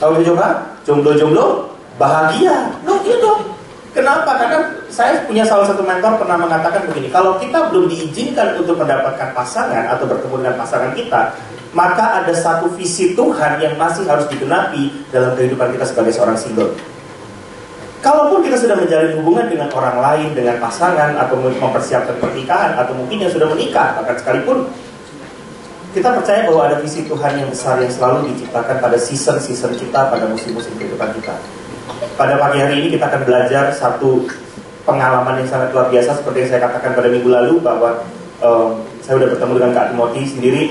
Kalau coba, jomblo-jomblo bahagia. No, iya dong. Kenapa? Karena saya punya salah satu mentor pernah mengatakan begini, kalau kita belum diizinkan untuk mendapatkan pasangan atau bertemu dengan pasangan kita, maka ada satu visi Tuhan yang masih harus digenapi dalam kehidupan kita sebagai seorang single. Kalaupun kita sudah menjalin hubungan dengan orang lain, dengan pasangan, atau mempersiapkan pernikahan, atau mungkin yang sudah menikah, bahkan sekalipun, kita percaya bahwa ada visi Tuhan yang besar yang selalu diciptakan pada season-season kita, pada musim-musim kehidupan kita. Pada pagi hari ini kita akan belajar satu pengalaman yang sangat luar biasa, seperti yang saya katakan pada minggu lalu, bahwa saya sudah bertemu dengan Kak Timothy sendiri.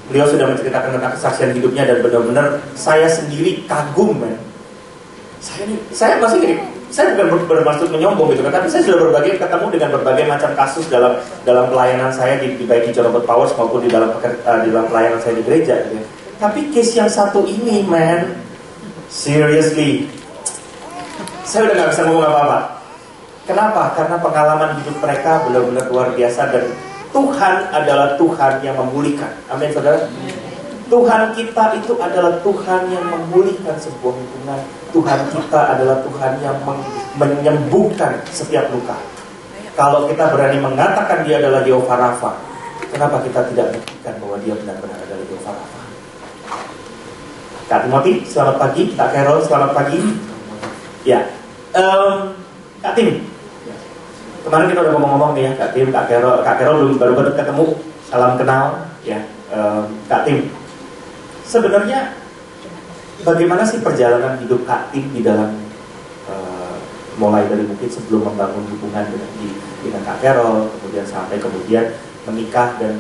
Beliau sudah menceritakan tentang kesaksian hidupnya, dan benar-benar saya sendiri kagum, man. Saya masih gini, saya bukan bermaksud menyombong gitu kan, tapi saya sudah ketemu dengan berbagai macam kasus dalam pelayanan saya di baik di John Robert Powers maupun di dalam pelayanan saya di gereja gitu ya. Tapi case yang satu ini, man, seriously, saya udah gak bisa ngomong apa-apa. Kenapa? Karena pengalaman hidup mereka benar-benar luar biasa, dan Tuhan adalah Tuhan yang memulihkan. Amin, saudara. Tuhan kita itu adalah Tuhan yang memulihkan sebuah hubungan. Tuhan kita adalah Tuhan yang menyembuhkan setiap luka. Kalau kita berani mengatakan Dia adalah Jehovah Rafa, kenapa kita tidak buktikan bahwa Dia benar-benar adalah Jehovah Rafa? Kak Timothy, selamat pagi. Kak Carol, selamat pagi. Ya, Kak Tim, kemarin kita udah ngomong-ngomong nih ya, Kak Tim, Kak Carol baru ketemu, salam kenal ya. Kak Tim, sebenarnya bagaimana sih perjalanan hidup Kak Tim di dalam mulai dari mungkin sebelum membangun hubungan dengan Kak Carol, kemudian menikah, dan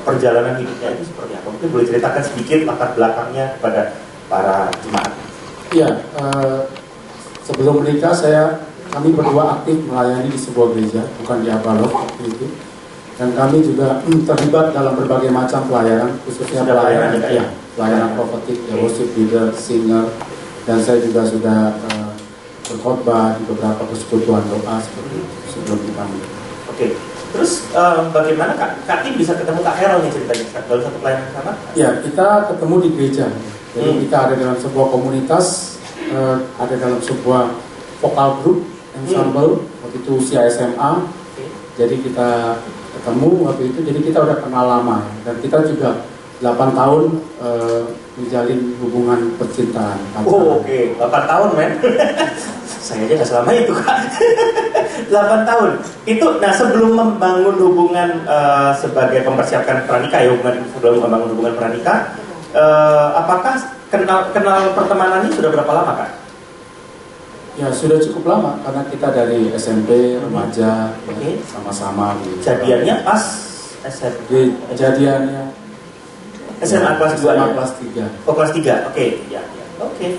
perjalanan hidupnya itu seperti apa? Mungkin boleh ceritakan sedikit latar belakangnya kepada para jemaat. Iya, sebelum menikah kami berdua aktif melayani di sebuah gereja, bukan di Abalok waktu itu. Dan kami juga terlibat dalam berbagai macam pelayanan, khususnya pelayanan prophetik, worship leader, singer, dan saya juga sudah berkhotbah di beberapa persekutuan doa seperti itu sebelum kita menikah. Oke. Terus bagaimana Kak Tim bisa ketemu Kak Carol nih ceritanya? Dalam satu pelayanan sama? Ya, kita ketemu di gereja. Jadi kita ada dalam sebuah komunitas, ada dalam sebuah vokal group, ensemble, waktu itu usia SMA. Jadi kita ketemu waktu itu, jadi kita udah kenal lama. Dan kita juga 8 tahun menjalin hubungan percintaan. Oh, oke. 8 tahun, men. Saya aja gak selama itu, Kak. 8 tahun. Itu, nah sebelum membangun hubungan sebagai mempersiapkan pranikah ya, sebelum membangun hubungan pranikah, apakah kenal pertemanannya sudah berapa lama, Kak? Ya sudah cukup lama, karena kita dari SMP, remaja, sama-sama. Jadiannya pas SMP? Jadiannya SMA kelas 2 SMA kelas 3. Oh, kelas 3, oke. Ya. Oke.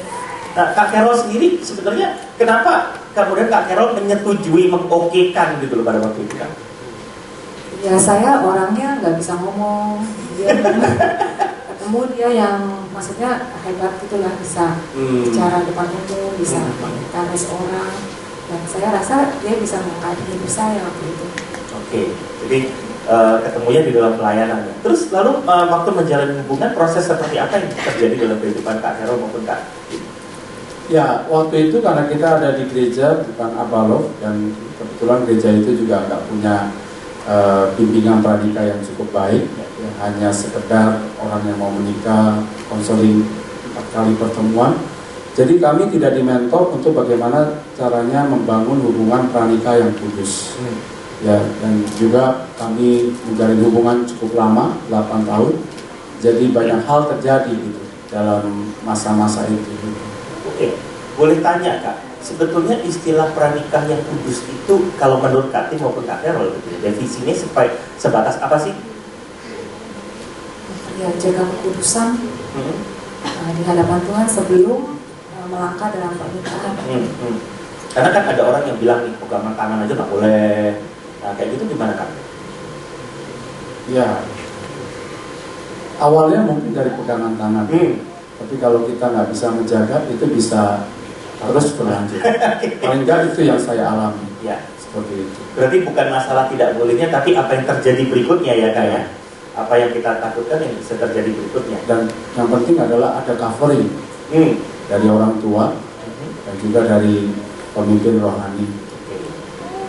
Nah, Kak Carol sendiri sebenarnya kenapa kemudian Kak Carol menyetujui, mengokekan gitu loh pada waktu itu, Kak? Ya saya orangnya nggak bisa ngomong, ketemu dia yang maksudnya hebat gitulah, bisa bicara depan umum, bisa mengaris orang, dan saya rasa dia bisa mengangkat hidup saya waktu itu. Oke, jadi ketemunya di dalam pelayanan. Terus lalu waktu menjalin hubungan, proses seperti apa yang terjadi dalam kehidupan Kak Carol maupun Kak? Ya, waktu itu karena kita ada di gereja bukan Abalok, dan kebetulan gereja itu juga nggak punya bimbingan pranikah yang cukup baik, ya, hanya sekedar orang yang mau menikah, konseling 4 kali pertemuan. Jadi kami tidak dimentor untuk bagaimana caranya membangun hubungan pranikah yang kudus. Ya, dan juga kami menjalin hubungan cukup lama, 8 tahun. Jadi banyak hal terjadi gitu dalam masa-masa itu. Oke, boleh tanya Kak, sebetulnya istilah pranikah yang kudus itu kalau menurut Kak Tim maupun Kak Carol, definisinya sebatas apa sih? Ya, jaga kekudusan di hadapan Tuhan sebelum melangkah dalam pernikahan. Karena kan ada orang yang bilang nih, pegangan tangan aja nggak boleh. Nah, kayak gitu gimana Kak? Ya, awalnya mungkin dari pegangan tangan. Tapi kalau kita nggak bisa menjaga, itu bisa terus berlanjut. Paling nggak itu yang saya alami. Ya, seperti itu. Berarti bukan masalah tidak bolehnya, tapi apa yang terjadi berikutnya ya Kak ya. apa yang kita takutkan yang bisa terjadi berikutnya. Dan yang penting adalah ada covering dari orang tua dan juga dari pemimpin rohani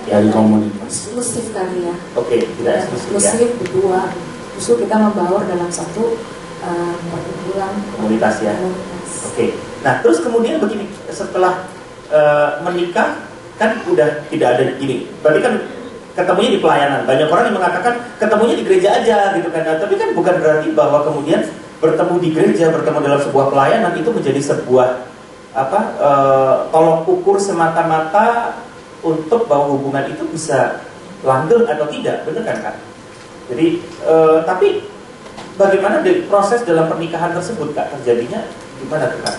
dari komunitas. Eksklusif kali ya. Oke, tidak eksklusif ya. Eksklusif berdua. Justru kita membaur dalam satu perkumpulan Komunitas ya. Oke. Nah, terus kemudian begini, setelah menikah kan udah tidak ada gini. Berarti kan ketemunya di pelayanan. Banyak orang yang mengatakan ketemunya di gereja aja gitu kan. Nah, tapi kan bukan berarti bahwa kemudian bertemu di gereja, bertemu dalam sebuah pelayanan itu menjadi sebuah tolok ukur semata-mata untuk bahwa hubungan itu bisa langgeng atau tidak, benar kan Kak? Jadi, tapi bagaimana proses dalam pernikahan tersebut Kak? Terjadinya gimana tuh Kak?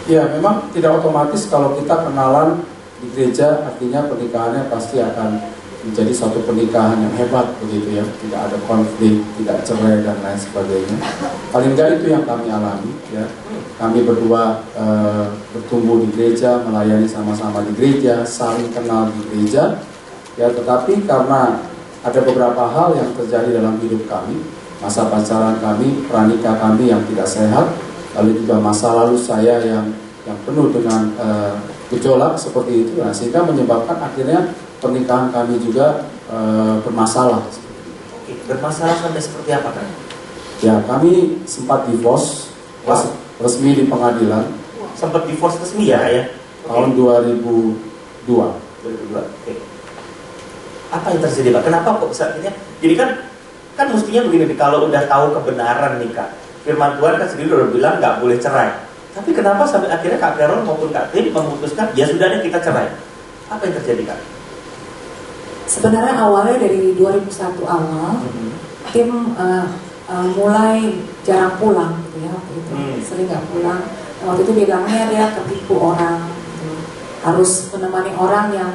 Ya, memang tidak otomatis kalau kita kenalan di gereja, artinya pernikahannya pasti akan menjadi suatu pernikahan yang hebat begitu ya. Tidak ada konflik, tidak cerai dan lain sebagainya. Paling enggak itu yang kami alami ya. Kami berdua bertumbuh di gereja, melayani sama-sama di gereja, saling kenal di gereja. Ya, tetapi karena ada beberapa hal yang terjadi dalam hidup kami, masa pacaran kami, pranikah kami yang tidak sehat, lalu juga masa lalu saya yang penuh dengan gejolak seperti itu, nah, sehingga menyebabkan akhirnya pernikahan kami juga bermasalah. Oke, bermasalah sampai seperti apa kan? Ya, kami sempat divorce resmi di pengadilan. Sempat divorce resmi ya? Tahun 2002. 2002. Oke. Apa yang terjadi Pak? Kenapa kok bisa akhirnya? Jadi kan mestinya begini nih, kalau udah tahu kebenaran nih Kak, firman Tuhan kan sendiri udah bilang nggak boleh cerai. Tapi kenapa sampai akhirnya Kak Carol maupun Kak Tim memutuskan ya sudah deh kita cerai? Apa yang terjadi Kak? Sebenarnya awalnya dari 2001 awal, Tim mulai jarang pulang gitu ya waktu itu, sering nggak pulang. Dan waktu itu bilangnya dia ketipu orang, gitu. Harus menemani orang yang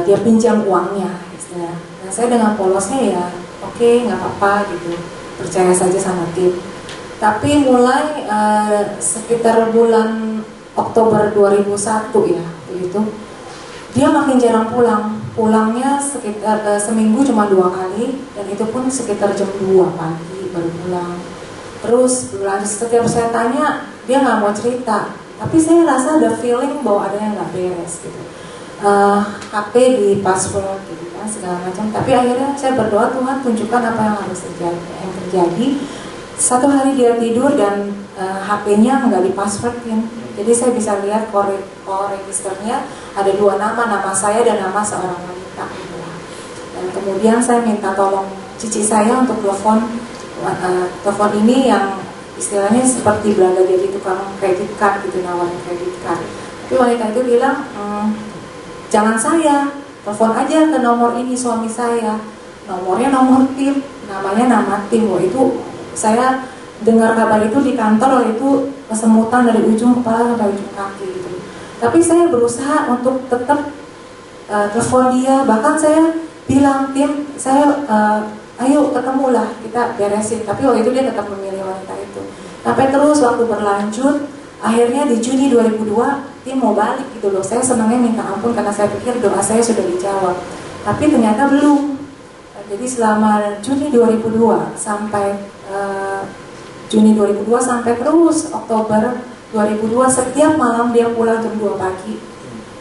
dia pinjam uangnya, istilahnya. Nah saya dengan polosnya ya, oke, nggak apa-apa gitu, percaya saja sama Tim. Tapi mulai sekitar bulan Oktober 2001 ya, begitu, dia makin jarang pulang. Pulangnya sekitar seminggu cuma 2 kali, dan itu pun sekitar jam 2 pagi baru pulang. Terus berlanjut, setiap saya tanya dia nggak mau cerita, tapi saya rasa ada feeling bahwa ada yang nggak beres gitu. HP di password gitu kan segala macam. Tapi akhirnya saya berdoa, Tuhan tunjukkan apa yang harus terjadi. Satu hari dia tidur dan HP-nya nggak di passwordin. Jadi saya bisa lihat core registernya ada 2 nama saya dan nama seorang wanita gitu lah. Dan kemudian saya minta tolong cici saya untuk telepon ini yang istilahnya seperti berada jadi tukang kredit card gitu, nawarin kredit card. Tapi wanita itu bilang, jangan saya, telepon aja ke nomor ini suami saya. Nomornya nomor Tim, namanya nama Tim. Itu saya dengar kabar itu di kantor, itu kesemutan dari ujung kepala sampai ujung kaki gitu. Tapi saya berusaha untuk tetap telepon dia. Bahkan saya bilang, Tim, saya ayo ketemulah, kita beresin. Tapi waktu itu dia tetap memilih wanita itu. Sampai terus waktu berlanjut, akhirnya di Juni 2002 Tim mau balik gitu loh. Saya senangnya minta ampun karena saya pikir doa saya sudah dijawab. Tapi ternyata belum. Jadi selama Juni 2002 sampai Juni 2002 sampai terus Oktober 2002, setiap malam dia pulang jam 2 pagi.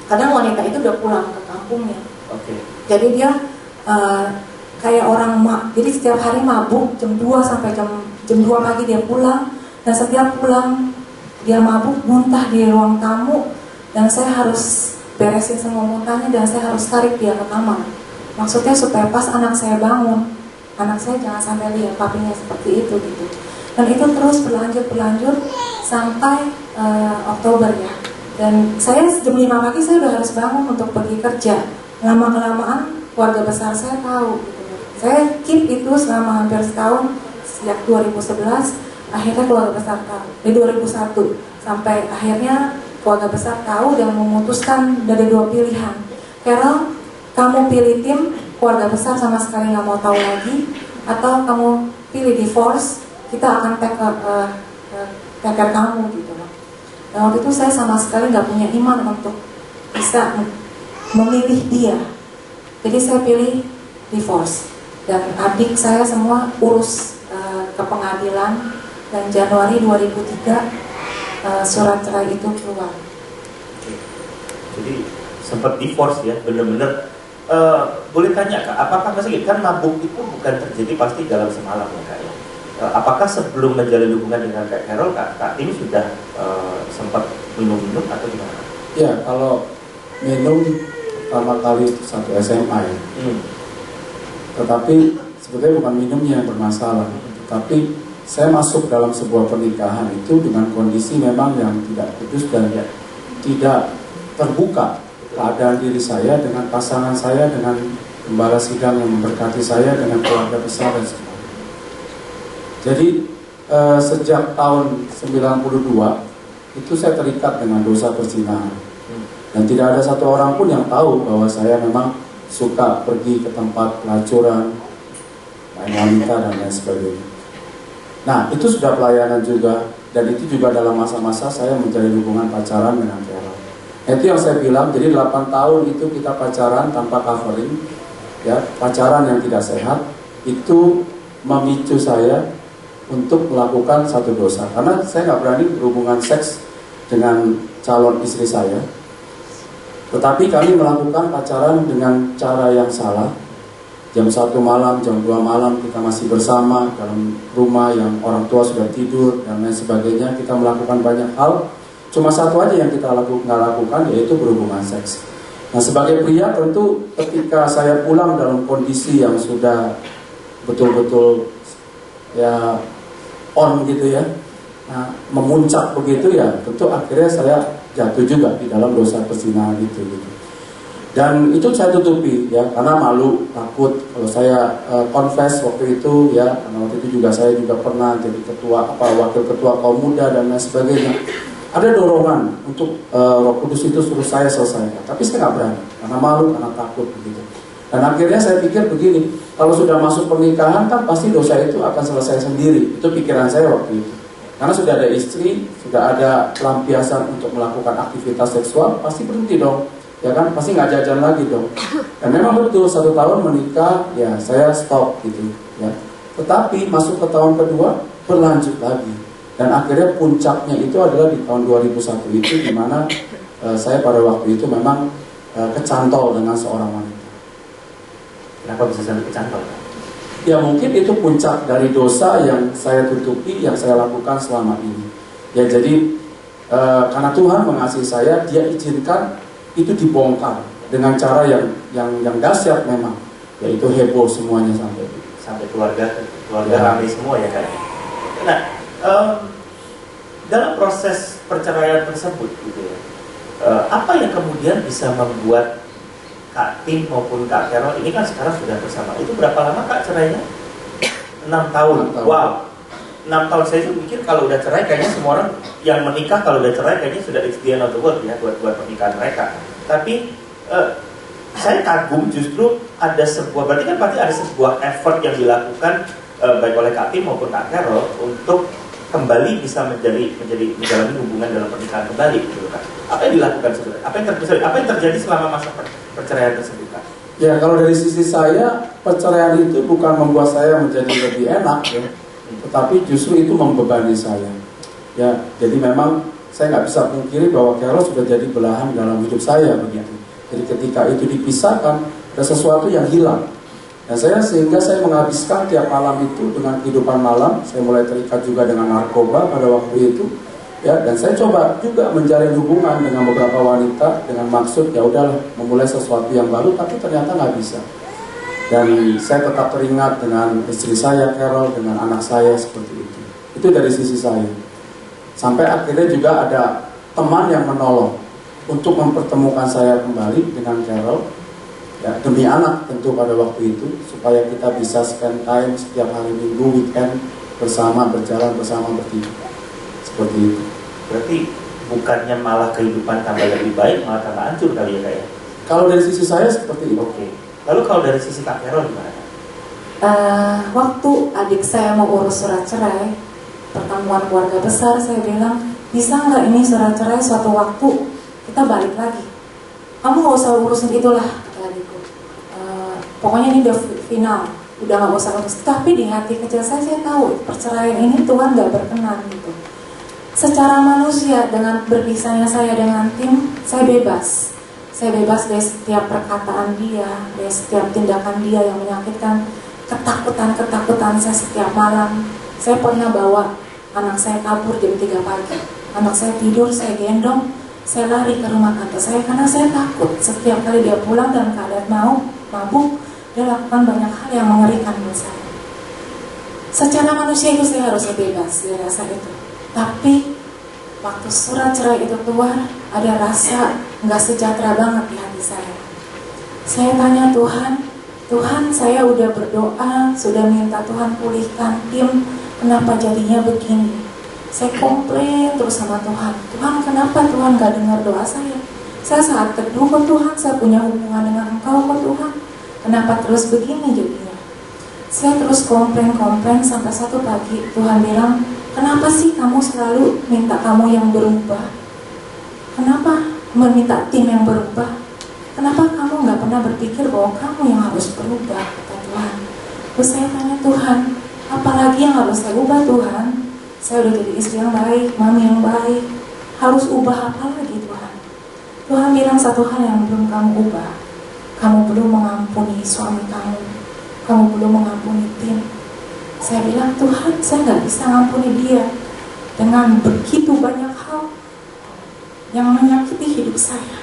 Kadang wanita itu udah pulang ke kampungnya. Jadi dia kayak orang jadi setiap hari mabuk jam 2 sampai jam 2 pagi dia pulang. Dan setiap pulang dia mabuk, muntah di ruang tamu, dan saya harus beresin semua muntahnya dan saya harus tarik dia ke kamar. Maksudnya supaya pas anak saya bangun, anak saya jangan sampai lihat papinya seperti itu gitu. Dan itu terus berlanjut sampai Oktober ya. Dan saya jam 5 pagi saya udah harus bangun untuk pergi kerja. Lama-kelamaan keluarga besar saya tahu gitu. Saya keep itu selama hampir setahun, sejak 2011. Akhirnya keluarga besar tahu, di 2001 sampai akhirnya keluarga besar tahu dan memutuskan dari 2 pilihan. Carol, kamu pilih Tim, keluarga besar sama sekali nggak mau tahu lagi, atau kamu pilih divorce, kita akan take care kamu gitu loh. Dan waktu itu saya sama sekali nggak punya iman untuk bisa memilih dia. Jadi saya pilih divorce. dan adik saya semua urus ke pengadilan, dan Januari 2003 surat cerai itu keluar. Jadi sempat divorce ya, bener-bener. Boleh tanya Kak, apakah masih kan mabuk itu bukan terjadi pasti dalam semalam ya Kak ya? Apakah sebelum menjalin hubungan dengan Kak Carol, Kak Tim sudah sempat minum-minum atau gimana? Ya, kalau minum pertama kali itu satu SMA ya. Tetapi sebetulnya bukan minumnya yang bermasalah, tetapi saya masuk dalam sebuah pernikahan itu dengan kondisi memang yang tidak kudus dan tidak terbuka keadaan diri saya dengan pasangan saya, dengan gembala sidang yang memberkati saya, dengan keluarga besar dan sebagainya. Jadi sejak tahun 92 itu saya terikat dengan dosa perzinahan, dan tidak ada satu orang pun yang tahu bahwa saya memang suka pergi ke tempat pelacuran, main wanita dan lain sebagainya. Nah, itu sudah pelayanan juga, dan itu juga dalam masa-masa saya menjalin hubungan pacaran dengan Carol. Itu yang saya bilang, jadi 8 tahun itu kita pacaran tanpa covering, ya, pacaran yang tidak sehat, itu memicu saya untuk melakukan satu dosa. Karena saya nggak berani berhubungan seks dengan calon istri saya, tetapi kami melakukan pacaran dengan cara yang salah. Jam 1 malam, jam 2 malam kita masih bersama dalam rumah yang orang tua sudah tidur dan lain sebagainya. Kita melakukan banyak hal. Cuma satu aja yang kita nggak lakukan, yaitu berhubungan seks. Nah, sebagai pria tentu ketika saya pulang dalam kondisi yang sudah betul-betul ya on gitu ya, nah, memuncak begitu ya, tentu akhirnya saya jatuh juga di dalam dosa perzinahan itu gitu. Dan itu saya tutupi ya, karena malu, takut kalau saya confess waktu itu ya, karena waktu itu juga saya juga pernah jadi wakil ketua kaum muda dan lain sebagainya. Ada dorongan untuk Roh Kudus itu suruh saya selesaikan, tapi saya nggak berani karena malu, karena takut begitu. Dan akhirnya saya pikir begini, kalau sudah masuk pernikahan kan pasti dosa itu akan selesai sendiri. Itu pikiran saya waktu itu. Karena sudah ada istri, sudah ada pelampiasan untuk melakukan aktivitas seksual, pasti berhenti dong, ya kan? Pasti nggak jajan lagi dong. Dan memang betul 1 tahun menikah, ya saya stop gitu, ya. Tetapi masuk ke tahun kedua berlanjut lagi. Dan akhirnya puncaknya itu adalah di tahun 2001 itu, di mana saya pada waktu itu memang kecantol dengan seorang wanita. Kenapa bisa sampai kecantol? Ya mungkin itu puncak dari dosa yang saya tutupi, yang saya lakukan selama ini. Ya jadi karena Tuhan mengasihi saya, Dia izinkan itu dibongkar dengan cara yang dahsyat memang, yaitu heboh semuanya sampai keluarga ya. Ramai semua ya kan. Nah, dalam proses perceraian tersebut gitu ya, apa yang kemudian bisa membuat Kak Tim maupun Kak Carol ini kan sekarang sudah bersama, itu berapa lama Kak cerainya? 6 tahun. Wow, 6 tahun. Saya tuh mikir kalau udah cerai kayaknya semua orang yang menikah kalau udah cerai kayaknya sudah it's the end of the world ya buat pernikahan mereka. Tapi saya kagum justru ada sebuah, berarti kan pasti ada sebuah effort yang dilakukan baik oleh Kak Tim maupun Kak Carol untuk kembali bisa menjalani hubungan dalam pernikahan kembali gitu kan. Apa yang dilakukan sebenarnya? Apa yang terjadi selama masa perceraian tersebut Kak? Ya kalau dari sisi saya, perceraian itu bukan membuat saya menjadi lebih enak ya, tetapi justru itu membebani saya. Ya, jadi memang saya nggak bisa pungkiri bahwa Carol sudah jadi belahan dalam hidup saya begitu. Jadi ketika itu dipisahkan, ada sesuatu yang hilang. Dan sehingga saya menghabiskan tiap malam itu dengan kehidupan malam. Saya mulai terikat juga dengan narkoba pada waktu itu, ya. Dan saya coba juga menjalin hubungan dengan beberapa wanita dengan maksud ya udahlah memulai sesuatu yang baru, tapi ternyata nggak bisa. Dan saya tetap teringat dengan istri saya Carol, dengan anak saya seperti itu. Itu dari sisi saya. Sampai akhirnya juga ada teman yang menolong untuk mempertemukan saya kembali dengan Carol. Ya, demi anak tentu pada waktu itu, supaya kita bisa spend time setiap hari Minggu, weekend bersama, berjalan bersama bertiga. Seperti itu. Berarti bukannya malah kehidupan tambah lebih baik, malah tambah hancur kali ya Kak ya? Kalau dari sisi saya seperti itu. Oke. Lalu kalau dari sisi Kak Carol gimana? Waktu adik saya mau urus surat cerai, pertemuan keluarga besar, saya bilang, bisa nggak ini surat cerai suatu waktu kita balik lagi? Kamu nggak usah urusin itulah, kata adikku. Pokoknya ini udah final. udah nggak usah urus. Tapi di hati kecil saya tahu perceraian ini Tuhan nggak berkenan gitu. Secara manusia, dengan berpisahnya saya dengan tim, saya bebas. Saya bebas dari setiap perkataan dia, dari setiap tindakan dia yang menyakitkan. Ketakutan saya setiap malam. Saya pernah bawa anak saya kabur jam 3 pagi. Anak saya tidur, saya gendong, saya lari ke rumah tante saya karena saya takut. Setiap kali dia pulang dalam keadaan mabuk, dia lakukan banyak hal yang mengerikan buat saya. Secara manusia itu saya harus bebas dari rasa itu. Tapi waktu surat cerai itu keluar, ada rasa nggak sejahtera banget di hati saya. Saya tanya Tuhan, saya udah berdoa, sudah minta Tuhan pulihkan tim, kenapa jadinya begini? Saya komplain terus sama Tuhan. Tuhan, kenapa Tuhan gak dengar doa saya? Saya saat teduh kok Tuhan, saya punya hubungan dengan Engkau kok Tuhan. Kenapa terus begini jadinya? Saya terus komplain sampai satu pagi Tuhan bilang, kenapa sih kamu selalu minta kamu yang berubah? Kenapa meminta tim yang berubah? Kenapa kamu gak pernah berpikir bahwa kamu yang harus berubah, kata Tuhan. Terus saya tanya Tuhan, apalagi yang harus saya ubah Tuhan? Saya udah jadi istri yang baik, mami yang baik. Harus ubah apa lagi Tuhan? Tuhan bilang satu hal yang belum kamu ubah. Kamu belum mengampuni suami kamu. Kamu belum mengampuni tim. Saya bilang, Tuhan, saya gak bisa mengampuni dia dengan begitu banyak hal yang menyakiti hidup saya.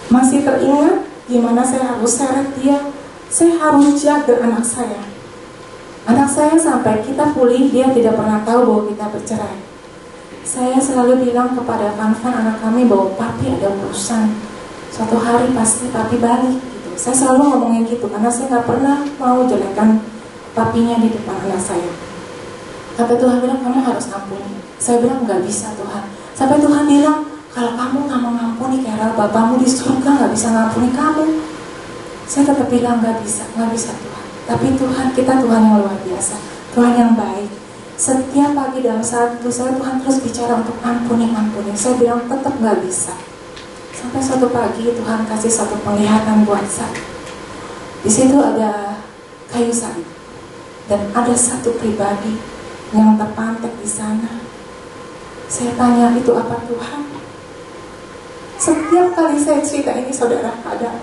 Masih teringat gimana saya harus seret dia. Saya harus jaga anak saya. Anak saya sampai kita pulih, dia tidak pernah tahu bahwa kita bercerai. Saya selalu bilang kepada Fanfan anak kami bahwa papi ada urusan. Suatu hari pasti papi balik gitu. Saya selalu ngomongin gitu karena saya gak pernah mau jelekan papinya di depan anak saya. Sampai Tuhan bilang kamu harus ampuni. Saya bilang gak bisa Tuhan. Sampai Tuhan bilang kalau kamu gak mau ngampuni Carol, Bapamu di surga gak bisa ngampuni kamu. Saya tetap bilang gak bisa Tuhan. Tapi Tuhan, kita Tuhan yang luar biasa, Tuhan yang baik. Setiap pagi dalam saat itu saya Tuhan terus bicara untuk ampuni. Saya bilang tetap gak bisa. Sampai suatu pagi Tuhan kasih satu penglihatan buat saya. Di situ ada kayu salib dan ada satu pribadi yang terpantek di sana. Saya tanya, itu apa Tuhan? Setiap kali saya cerita ini saudara ada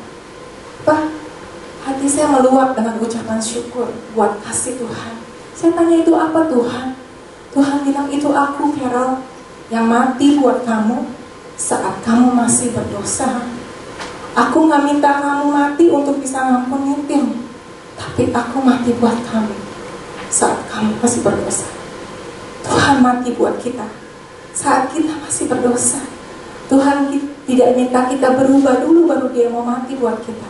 hati saya meluap dengan ucapan syukur buat kasih Tuhan. Saya tanya, itu apa Tuhan? Tuhan bilang, itu aku Carol yang mati buat kamu saat kamu masih berdosa. Aku gak minta kamu mati untuk bisa ngampunin tim, tapi aku mati buat kamu saat kamu masih berdosa. Tuhan mati buat kita saat kita masih berdosa. Tuhan tidak minta kita berubah dulu baru dia mau mati buat kita,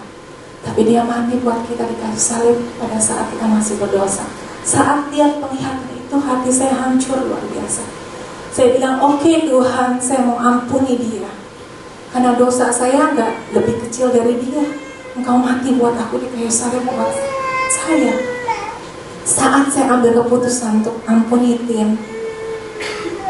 tapi dia mati buat kita di kayu salib pada saat kita masih berdosa. Saat lihat penglihatan itu hati saya hancur luar biasa. Saya bilang, oke Tuhan, saya mau ampuni dia karena dosa saya nggak lebih kecil dari dia. Engkau mati buat aku di kayu salib buat saya. Saat saya ambil keputusan untuk ampuni tim,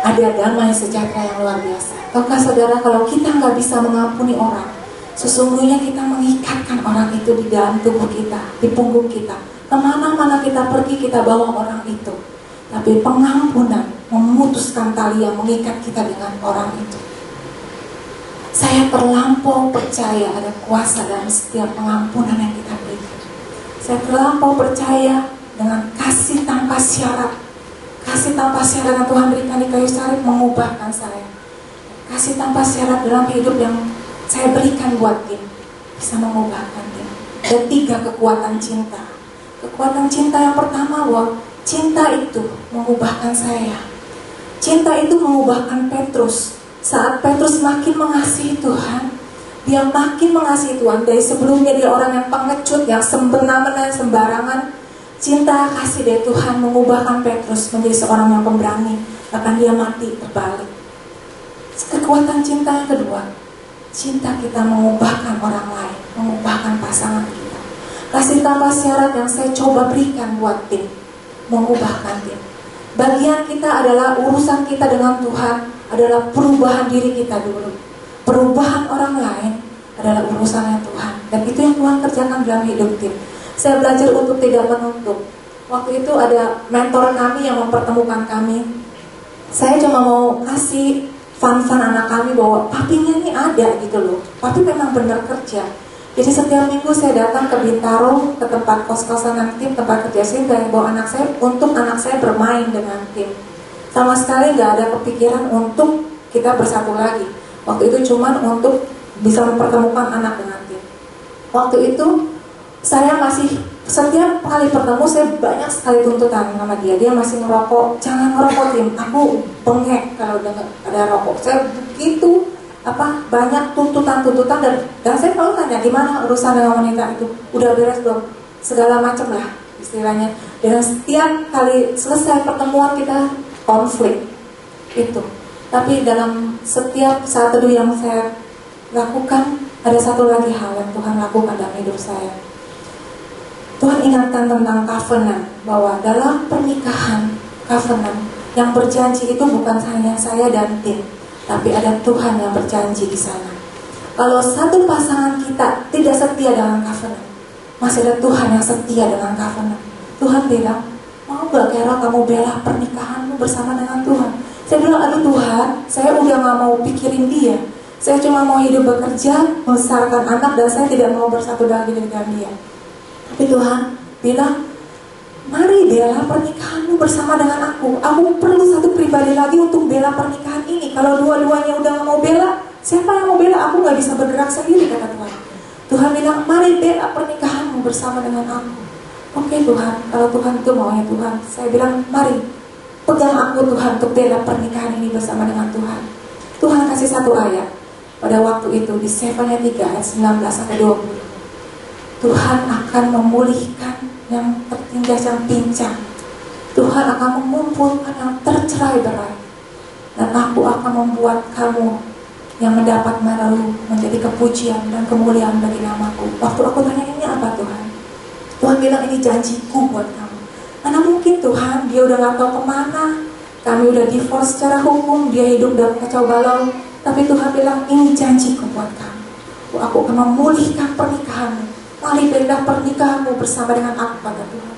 ada damai sejahtera yang luar biasa. Tahukah saudara, kalau kita nggak bisa mengampuni orang, sesungguhnya kita mengikatkan orang itu di dalam tubuh kita, di punggung kita. Kemana-mana kita pergi, kita bawa orang itu. Tapi pengampunan memutuskan tali yang mengikat kita dengan orang itu. Saya terlampau percaya ada kuasa dalam setiap pengampunan yang kita berikan. Saya terlampau percaya dengan kasih tanpa syarat. Kasih tanpa syarat yang Tuhan berikan di kayu salib mengubahkan saya. Kasih tanpa syarat dalam hidup yang saya berikan buat tim bisa mengubahkan tim. Dan 3 kekuatan cinta. Kekuatan cinta yang pertama, bahwa cinta itu mengubahkan saya. Cinta itu mengubahkan Petrus. Saat Petrus makin mengasihi Tuhan, dia makin mengasihi Tuhan. Dari sebelumnya dia orang yang pengecut, yang semena-mena, sembarangan. Cinta kasih dari Tuhan mengubahkan Petrus menjadi seorang yang pemberani. Bahkan dia mati terbalik. Kekuatan cinta yang kedua, cinta kita mengubahkan orang lain, mengubahkan pasangan kita. Kasih tanpa syarat yang saya coba berikan buat tim, mengubahkan tim. Bagian kita adalah urusan kita dengan Tuhan, adalah perubahan diri kita dulu. Perubahan orang lain adalah urusannya Tuhan. Dan itu yang Tuhan kerjakan dalam hidup tim. Saya belajar untuk tidak menuntut. Waktu itu ada mentor kami yang mempertemukan kami. Saya cuma mau kasih fun-fun anak kami bahwa papinya ini ada gitu loh. Papi memang benar kerja. Jadi setiap minggu saya datang ke Bintaro, ke tempat kos-kosan tim, tempat kerja saya, dan bawa anak saya untuk anak saya bermain dengan tim. Sama sekali nggak ada kepikiran untuk kita bersatu lagi. Waktu itu cuma untuk bisa mempertemukan anak dengan tim. Waktu itu saya masih setiap kali bertemu saya banyak sekali tuntutan sama dia. Dia masih ngerokok, jangan ngerokok tim. Aku bengek kalau udah ada rokok. Saya begitu banyak tuntutan dan saya selalu tanya gimana urusan dengan wanita itu, udah beres belum, segala macam lah istilahnya. Dan setiap kali selesai pertemuan kita konflik itu. Tapi dalam setiap saat teduh yang saya lakukan, ada satu lagi hal yang Tuhan lakukan dalam hidup saya. Tuhan ingatkan tentang covenant, bahwa dalam pernikahan covenant yang berjanji itu bukan hanya saya dan tim, tapi ada Tuhan yang berjanji di sana. Kalau satu pasangan kita tidak setia dengan covenant, masih ada Tuhan yang setia dengan covenant. Tuhan bilang, mau gak Carol kamu bela pernikahanmu bersama dengan Tuhan? Saya bilang, aduh Tuhan, saya udah gak mau pikirin dia. Saya cuma mau hidup bekerja, membesarkan anak, dan saya tidak mau bersatu lagi dengan dia. Tapi Tuhan bilang, mari bela pernikahanmu bersama dengan aku. Aku perlu satu pribadi lagi untuk bela pernikahan ini. Kalau dua-duanya udah gak mau bela, siapa yang mau bela? Aku gak bisa bergerak sendiri, kata Tuhan. Tuhan bilang, mari bela pernikahanmu bersama dengan aku. Oke Tuhan, kalau Tuhan itu maunya Tuhan, saya bilang, mari pegang aku Tuhan untuk bela pernikahan ini bersama dengan Tuhan. Tuhan kasih satu ayat pada waktu itu di Sefanya 3 ayat 19-20. Tuhan akan memulihkan yang tertindas, yang pincang. Tuhan akan mengumpulkan yang tercerai-berai. Dan aku akan membuat kamu yang mendapat malu menjadi kepujian dan kemuliaan bagi namaku. Waktu aku tanya, ini apa Tuhan? Tuhan bilang, ini janjiku buat kamu. Mana mungkin Tuhan, dia udah gak tahu kemana. Kami udah divorce secara hukum, dia hidup dalam kacau balau. Tapi Tuhan bilang, ini janjiku buat kamu. Aku akan memulihkan pernikahanmu. Mari bela pernikahanmu bersama dengan aku, kata Tuhan.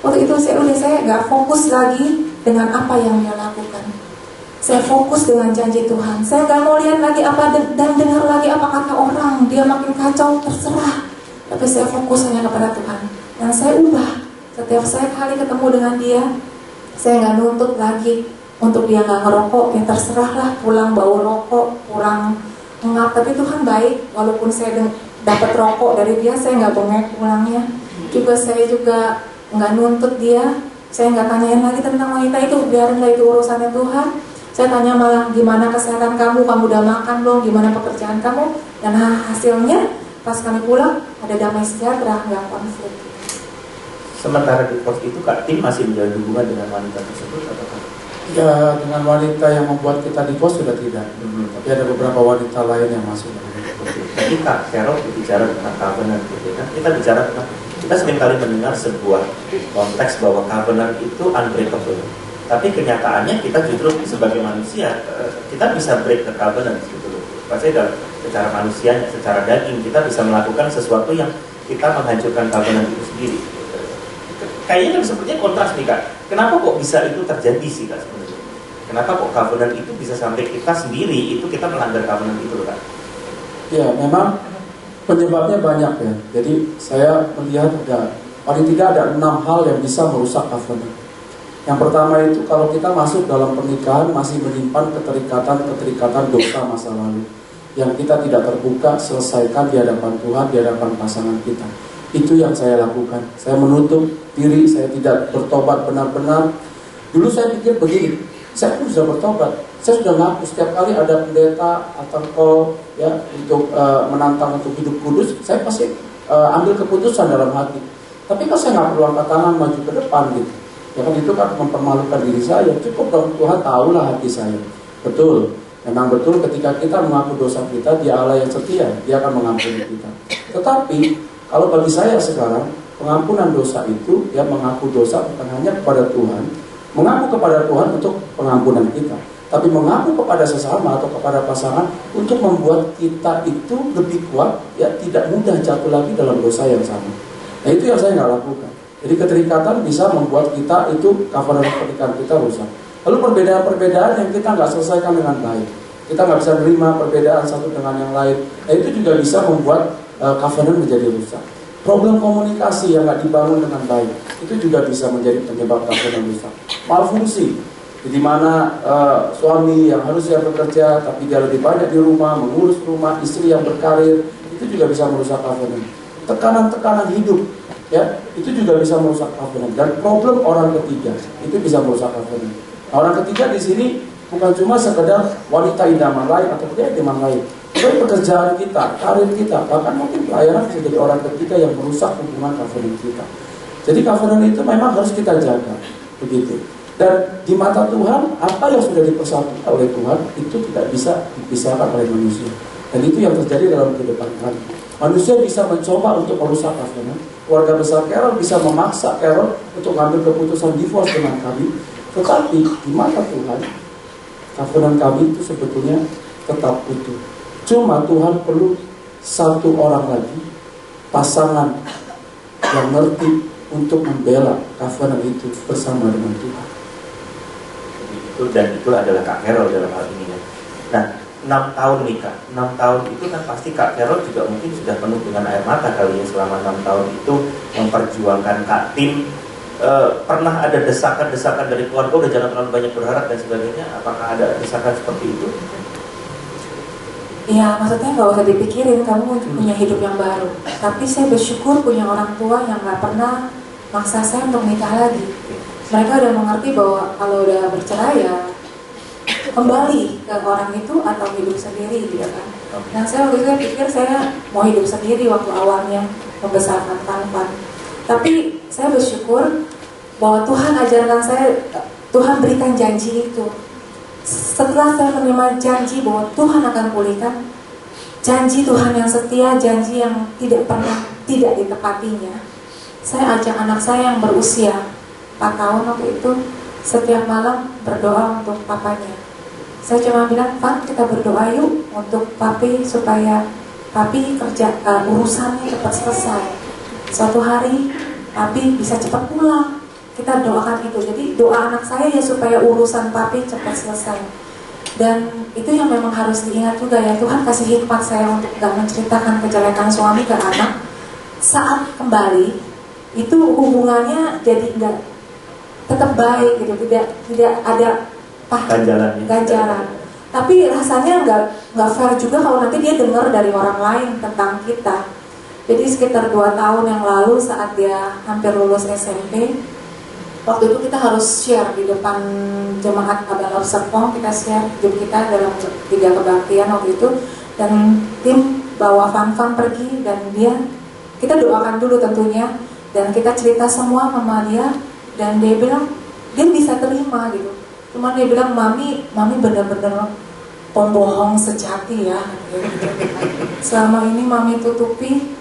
Waktu itu saya gak fokus lagi dengan apa yang dia lakukan. Saya fokus dengan janji Tuhan. Saya gak mau lihat lagi apa dan dengar lagi apa kata orang. Dia makin kacau, terserah. Tapi saya fokus hanya kepada Tuhan. Dan saya ubah. Setiap saya kali ketemu dengan dia, saya gak nuntut lagi untuk dia gak ngerokok. Ya terserahlah, pulang bau rokok, kurang ngap. Tapi Tuhan baik. Walaupun saya dapat rokok dari dia, saya nggak bengek pulangnya. Saya juga nggak nuntut dia. Saya nggak tanyain lagi tentang wanita itu, biarin lah itu urusannya Tuhan. Saya tanya malah, gimana kesehatan kamu udah makan belum, gimana pekerjaan kamu. Dan hasilnya pas kami pulang ada damai sejahtera, nggak konflik. Sementara di pos itu Kak Tim masih menjalin hubungan dengan wanita tersebut atau kan? Ya, dengan wanita yang membuat kita divorce sudah tidak. Tapi ada beberapa wanita lain yang masuk. Jadi Kak Carol bicara tentang covenant gitu kan? Kita sering kali mendengar sebuah konteks bahwa covenant itu unbreakable. Tapi kenyataannya kita justru sebagai manusia kita bisa break the covenant gitu loh. Maksudnya secara manusianya, secara daging kita bisa melakukan sesuatu yang kita menghancurkan covenant itu sendiri. Kayaknya kan sepertinya kontras nih Kak. Kenapa kok bisa itu terjadi sih Kak sebenarnya? Kenapa kok covenant itu bisa sampai kita sendiri itu kita melanggar covenant itu loh Kak? Ya memang penyebabnya banyak ya. Jadi saya melihat paling tidak ada 6 hal yang bisa merusak covenant. Yang pertama itu kalau kita masuk dalam pernikahan masih menyimpan keterikatan dosa masa lalu yang kita tidak terbuka selesaikan di hadapan Tuhan, di hadapan pasangan kita. Itu yang saya lakukan. Saya menutup diri, saya tidak bertobat benar-benar. Dulu saya pikir begini, saya pun sudah bertobat. Saya sudah ngaku setiap kali ada pendeta atau call ya untuk menantang untuk hidup kudus, saya pasti ambil keputusan dalam hati. Tapi kalau saya nggak perlu angkat tangan maju ke depan gitu, ya kan itu kan mempermalukan diri saya. Cukup dong, Tuhan tahulah hati saya. Betul, memang betul ketika kita mengaku dosa kita, Dia Allah yang setia, Dia akan mengampuni kita. Tetapi kalau bagi saya sekarang, pengampunan dosa itu, ya mengaku dosa bukan hanya kepada Tuhan, mengaku kepada Tuhan untuk pengampunan kita, tapi mengaku kepada sesama atau kepada pasangan untuk membuat kita itu lebih kuat, ya tidak mudah jatuh lagi dalam dosa yang sama. Nah itu yang saya nggak lakukan. Jadi keterikatan bisa membuat kita itu covenant pernikahan kita rusak. Lalu perbedaan-perbedaan yang kita nggak selesaikan dengan baik, kita nggak bisa menerima perbedaan satu dengan yang lain. Nah itu juga bisa membuat covenant menjadi rusak. Problem komunikasi yang nggak dibangun dengan baik, itu juga bisa menjadi penyebab covenant rusak. Malfungsi, di mana suami yang harusnya bekerja tapi dia lebih banyak di rumah, mengurus rumah, istri yang berkarir, itu juga bisa merusak covenant. Tekanan-tekanan hidup, ya, itu juga bisa merusak covenant. Dan problem orang ketiga, itu bisa merusak covenant. Nah, orang ketiga di sini bukan cuma sekedar wanita idaman lain atau pria idaman lain, tapi pekerjaan kita, karir kita, bahkan mungkin pelayanan bisa jadi orang ketiga yang merusak hubungan covenant kita. Jadi covenant itu memang harus kita jaga, begitu. Dan di mata Tuhan, apa yang sudah dipersatukan oleh Tuhan itu tidak bisa dipisahkan oleh manusia. Dan itu yang terjadi dalam kehidupan kami. Manusia bisa mencoba untuk merusak covenant. Keluarga besar Carol bisa memaksa Carol untuk mengambil keputusan divorce dengan kami. Tetapi di mata Tuhan, covenant kami itu sebetulnya tetap utuh. Cuma Tuhan perlu satu orang lagi, pasangan yang ngerti untuk membela covenant itu bersama dengan Tuhan. Dan itu adalah Kak Carol dalam hal ini ya. Nah, 6 tahun nikah, 6 tahun itu kan pasti Kak Carol juga mungkin sudah penuh dengan air mata kali ya selama 6 tahun itu memperjuangkan Kak Tim. Pernah ada desakan-desakan dari keluarga, udah jangan terlalu banyak berharap dan sebagainya. Apakah ada desakan seperti itu? Ya, maksudnya nggak usah dipikirin, kamu punya hidup yang baru. Tapi saya bersyukur punya orang tua yang nggak pernah maksa saya untuk nikah lagi. Mereka udah mengerti bahwa kalau udah bercerai ya kembali ke orang itu atau hidup sendiri gitu kan. Dan saya waktu itu pikir saya mau hidup sendiri waktu awalnya membesarkan Tanpan. Tapi saya bersyukur bahwa Tuhan ajarkan saya, Tuhan berikan janji itu. Setelah saya menerima janji bahwa Tuhan akan pulihkan, janji Tuhan yang setia, janji yang tidak pernah tidak ditepatinya. Saya ajak anak saya yang berusia 4 tahun waktu itu setiap malam berdoa untuk papanya. Saya cuma bilang, Pak, kita berdoa yuk untuk papi supaya papi kerja urusannya cepat selesai. Suatu hari papi bisa cepat pulang. Kita doakan itu. Jadi doa anak saya ya supaya urusan papi cepat selesai. Dan itu yang memang harus diingat juga ya, Tuhan kasih hikmat saya untuk gak menceritakan kejelekan suami ke anak. Saat kembali itu hubungannya jadi enggak tetap baik gitu, tidak ada ganjaran. Tapi rasanya nggak fair juga kalau nanti dia dengar dari orang lain tentang kita. Jadi sekitar 2 tahun yang lalu saat dia hampir lulus SMP, waktu itu kita harus share di depan jemaat Abel Serpong, kita share hidup kita dalam 3 kebaktian waktu itu. Dan tim bawa Fan pergi dan kita doakan dulu tentunya, dan kita cerita semua sama dia. Dan dia bilang dia bisa terima gitu. Cuman dia bilang mami benar-benar pembohong sejati ya. Selama ini mami tutupi.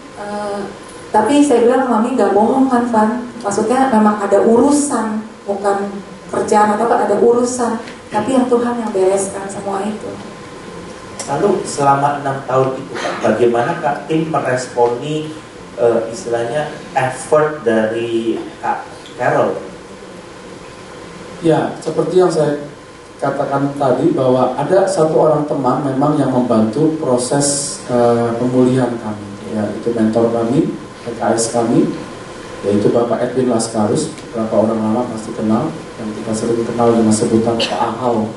Tapi saya bilang mami gak bohong kan Van. Maksudnya memang ada urusan, bukan kerjaan atau ada urusan. Tapi yang Tuhan yang bereskan semua itu. Lalu selama 6 tahun itu Kak, bagaimana Kak Tim meresponi istilahnya effort dari Kak Carol? Ya, seperti yang saya katakan tadi bahwa ada satu orang teman memang yang membantu proses pemulihan kami. Ya, itu mentor kami, PKS kami, yaitu Bapak Edwin Laskarus. Beberapa orang lama pasti kenal, yang kita sering kenal dengan sebutan Pak Ahau.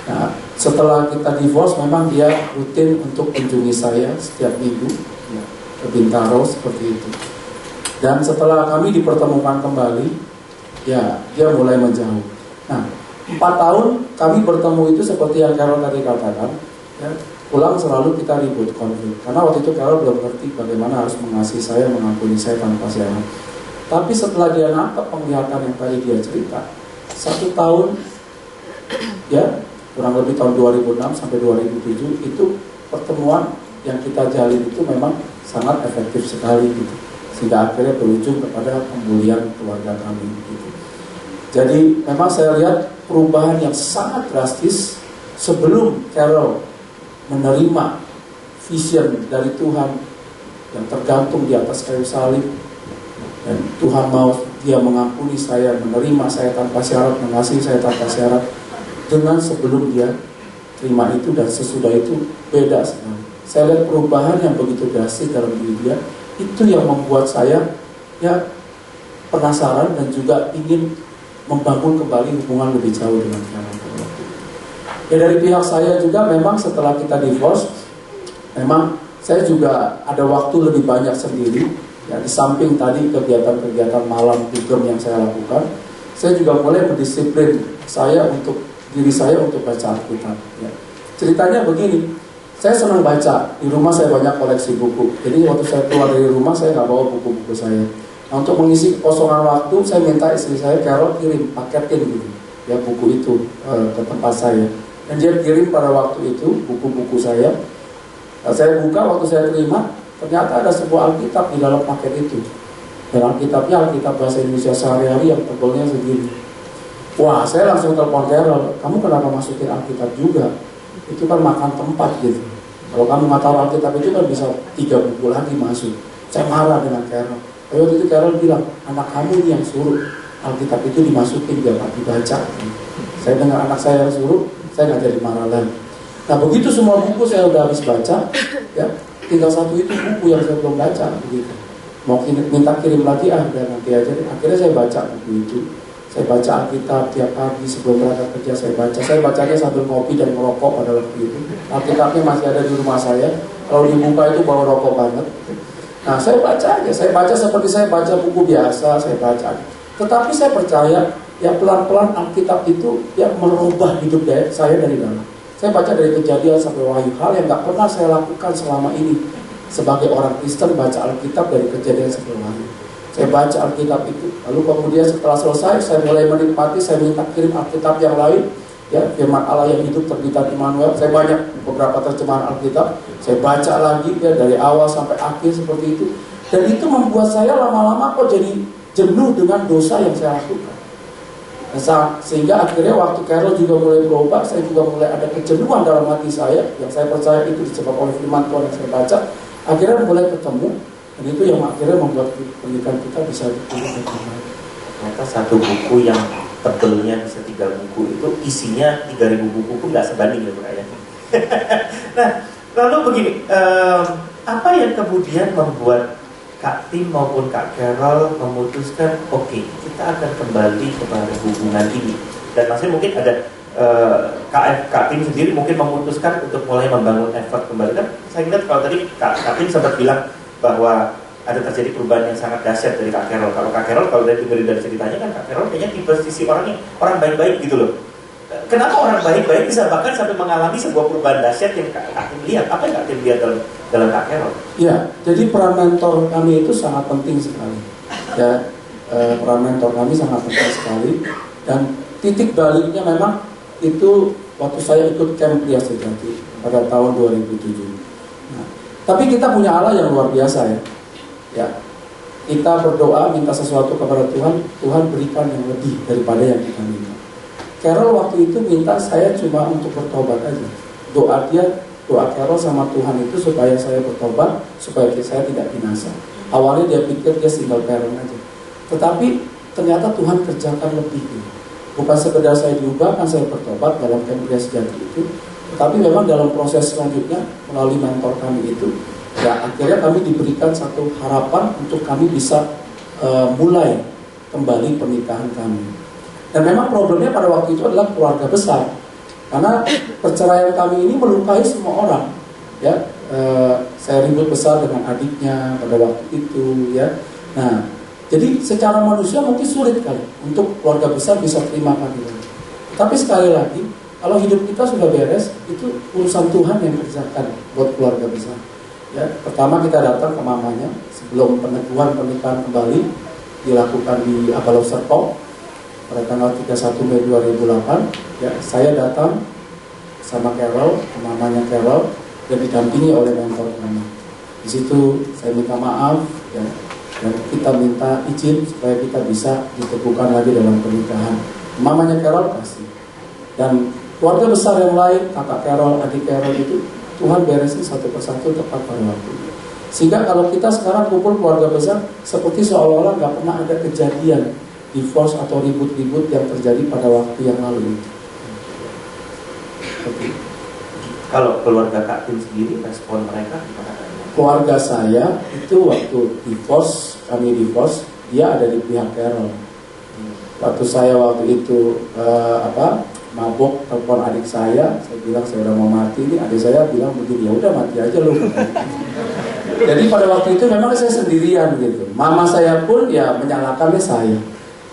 Nah, setelah kita divorce, memang dia rutin untuk kunjungi saya setiap minggu, ya, ke Bintaro seperti itu. Dan setelah kami dipertemukan kembali, ya, dia mulai menjauh. Nah, 4 tahun kami bertemu itu seperti yang Carol tadi katakan, ya, pulang selalu kita ribut, konflik. Karena waktu itu Carol belum ngerti bagaimana harus mengasihi saya, mengampuni saya tanpa saya. Tapi setelah dia nangkep penglihatan yang tadi dia cerita, 1 tahun, ya, kurang lebih tahun 2006 sampai 2007, itu pertemuan yang kita jalin itu memang sangat efektif sekali gitu. Sehingga akhirnya berujung kepada pemulihan keluarga kami gitu. Jadi memang saya lihat perubahan yang sangat drastis sebelum Carol menerima vision dari Tuhan yang tergantung di atas kayu salib, Dan Tuhan mau Dia mengampuni saya, menerima saya tanpa syarat, mengasihi saya tanpa syarat. Dengan sebelum Dia terima itu dan sesudah itu beda sekali. Saya lihat perubahan yang begitu drastis dalam diri Dia. Itu yang membuat saya ya penasaran dan juga ingin membangun kembali hubungan lebih jauh dengan Carol. Ya dari pihak saya juga memang setelah kita divorce, memang saya juga ada waktu lebih banyak sendiri. Ya, di samping tadi kegiatan-kegiatan malam pigem yang saya lakukan, saya juga mulai mendisiplin diri saya untuk baca Alkitab. Ya. Ceritanya begini, saya senang baca. Di rumah saya banyak koleksi buku. Jadi waktu saya keluar dari rumah saya nggak bawa buku-buku saya. Nah, untuk mengisi kekosongan waktu, saya minta istri saya Carol kirim paketin gitu, ya buku itu ke tempat saya. Dan dia kirim pada waktu itu buku-buku saya. Nah, saya buka waktu saya terima, ternyata ada sebuah Alkitab di dalam paket itu. Dan Alkitabnya Alkitab bahasa Indonesia sehari-hari yang tebalnya segini. Wah, saya langsung telepon Carol, kamu kenapa masukin Alkitab juga? Itu kan makan tempat gitu. Kalau kamu nggak tahu Alkitab itu kan bisa 3 buku lagi masuk. Saya marah dengan Carol. Lalu waktu itu Carol bilang, anak kamu ini yang suruh Alkitab itu dimasukin biar nggak dibaca. Saya dengar anak saya yang suruh, saya nggak jadi marah lagi. Nah begitu semua buku saya udah habis baca, ya tinggal satu itu buku yang saya belum baca begitu. Mau minta kirim lagi dan nanti aja. Akhirnya saya baca buku itu. Saya baca Alkitab tiap pagi sebelum berangkat kerja saya baca. Saya bacanya sambil ngopi dan merokok pada waktu itu. Alkitabnya masih ada di rumah saya. Kalau dibuka itu bau rokok banget. Nah saya baca aja. Saya baca seperti saya baca buku biasa. Saya baca. Tetapi saya percaya ya pelan-pelan Alkitab itu ya merubah hidup saya dari dalam. Saya baca dari Kejadian sampai Wahyu, hal yang gak pernah saya lakukan selama ini. Sebagai orang Kristen baca Alkitab dari Kejadian sampai Wahyu. Saya baca Alkitab itu, lalu kemudian setelah selesai, saya mulai menikmati, saya minta kirim Alkitab yang lain, ya firman Allah yang hidup terbitan Immanuel. Saya banyak beberapa terjemahan Alkitab, saya baca lagi ya dari awal sampai akhir seperti itu. Dan itu membuat saya lama-lama kok jadi jenuh dengan dosa yang saya lakukan. Sehingga akhirnya waktu Carol juga mulai berubah, saya juga mulai ada kejenuhan dalam hati saya, yang saya percaya itu disebabkan oleh firman Tuhan yang saya baca. Akhirnya mulai ketemu, dan itu yang akhirnya membuat pernikahan kita bisa dipulihkan kembali. Ternyata satu buku yang tebelnya bisa 3 buku itu isinya 3.000 buku pun nggak sebanding ya Bro Ayah. Nah, lalu begini, apa yang kemudian membuat Kak Tim maupun Kak Carol memutuskan oke, kita akan kembali kepada hubungan ini. Dan maksudnya mungkin ada Kak Tim sendiri mungkin memutuskan untuk mulai membangun effort kembali. Kan saya ingat kalau tadi Kak Tim sempat bilang bahwa ada terjadi perubahan yang sangat dahsyat dari Kak Carol. Kalau Kak Carol, kalau dari ceritanya kan Kak Carol kayaknya tipe sisi orang baik-baik gitu loh. Kenapa orang baik-baik bisa bahkan sampai mengalami sebuah perubahan dahsyat yang Kak Tim lihat? Apa yang Kak Tim lihat dalam Kak Carol? Ya, jadi peran mentor kami itu sangat penting sekali. Ya, peran mentor kami sangat penting sekali. Dan titik baliknya memang itu waktu saya ikut camp Pria Sejati pada tahun 2007. Nah, tapi kita punya Allah yang luar biasa ya. Ya, kita berdoa minta sesuatu kepada Tuhan, Tuhan berikan yang lebih daripada yang kita minta. Carol waktu itu minta saya cuma untuk bertobat aja. Doa Carol sama Tuhan itu supaya saya bertobat, supaya saya tidak binasa. Awalnya dia pikir dia single parent aja. Tetapi ternyata Tuhan kerjakan lebih. Bukan sekedar saya diubah, kan saya bertobat dalam camp Pria Sejati itu. Tetapi memang dalam proses selanjutnya melalui mentor kami itu, ya akhirnya kami diberikan satu harapan untuk kami bisa mulai kembali pernikahan kami. Dan memang problemnya pada waktu itu adalah keluarga besar, karena perceraian kami ini melukai semua orang. Ya, saya ribut besar dengan adiknya pada waktu itu. Ya, nah, jadi secara manusia mungkin sulit kali untuk keluarga besar bisa terima kami. Tapi sekali lagi, kalau hidup kita sudah beres, itu urusan Tuhan yang kerjakan buat keluarga besar. Ya, pertama kita datang ke mamanya sebelum peneguhan pernikahan kembali dilakukan di Abalov Serpong pada tanggal 31 Mei 2008. Ya, saya datang sama Carol, mamanya Carol, dan didampingi oleh mentor kami. Di situ saya minta maaf, ya, dan kita minta izin supaya kita bisa diteguhkan lagi dalam pernikahan. Mamanya Carol kasih, dan keluarga besar yang lain, kakak Carol, adik Carol itu Tuhan beresin satu persatu tepat pada waktu. Sehingga kalau kita sekarang kumpul keluarga besar, seperti seolah-olah nggak pernah ada kejadian divorce atau ribut-ribut yang terjadi pada waktu yang lalu. Kalau keluarga Kak Tim sendiri, respon mereka gimana? Keluarga saya itu waktu kami divorce, dia ada di pihak Carol. Waktu saya waktu itu mabok, telepon adik saya bilang saya udah mau mati, ini adik saya bilang begini, ya udah mati aja lu. Jadi pada waktu itu memang saya sendirian gitu. Mama saya pun ya menyalahkannya saya.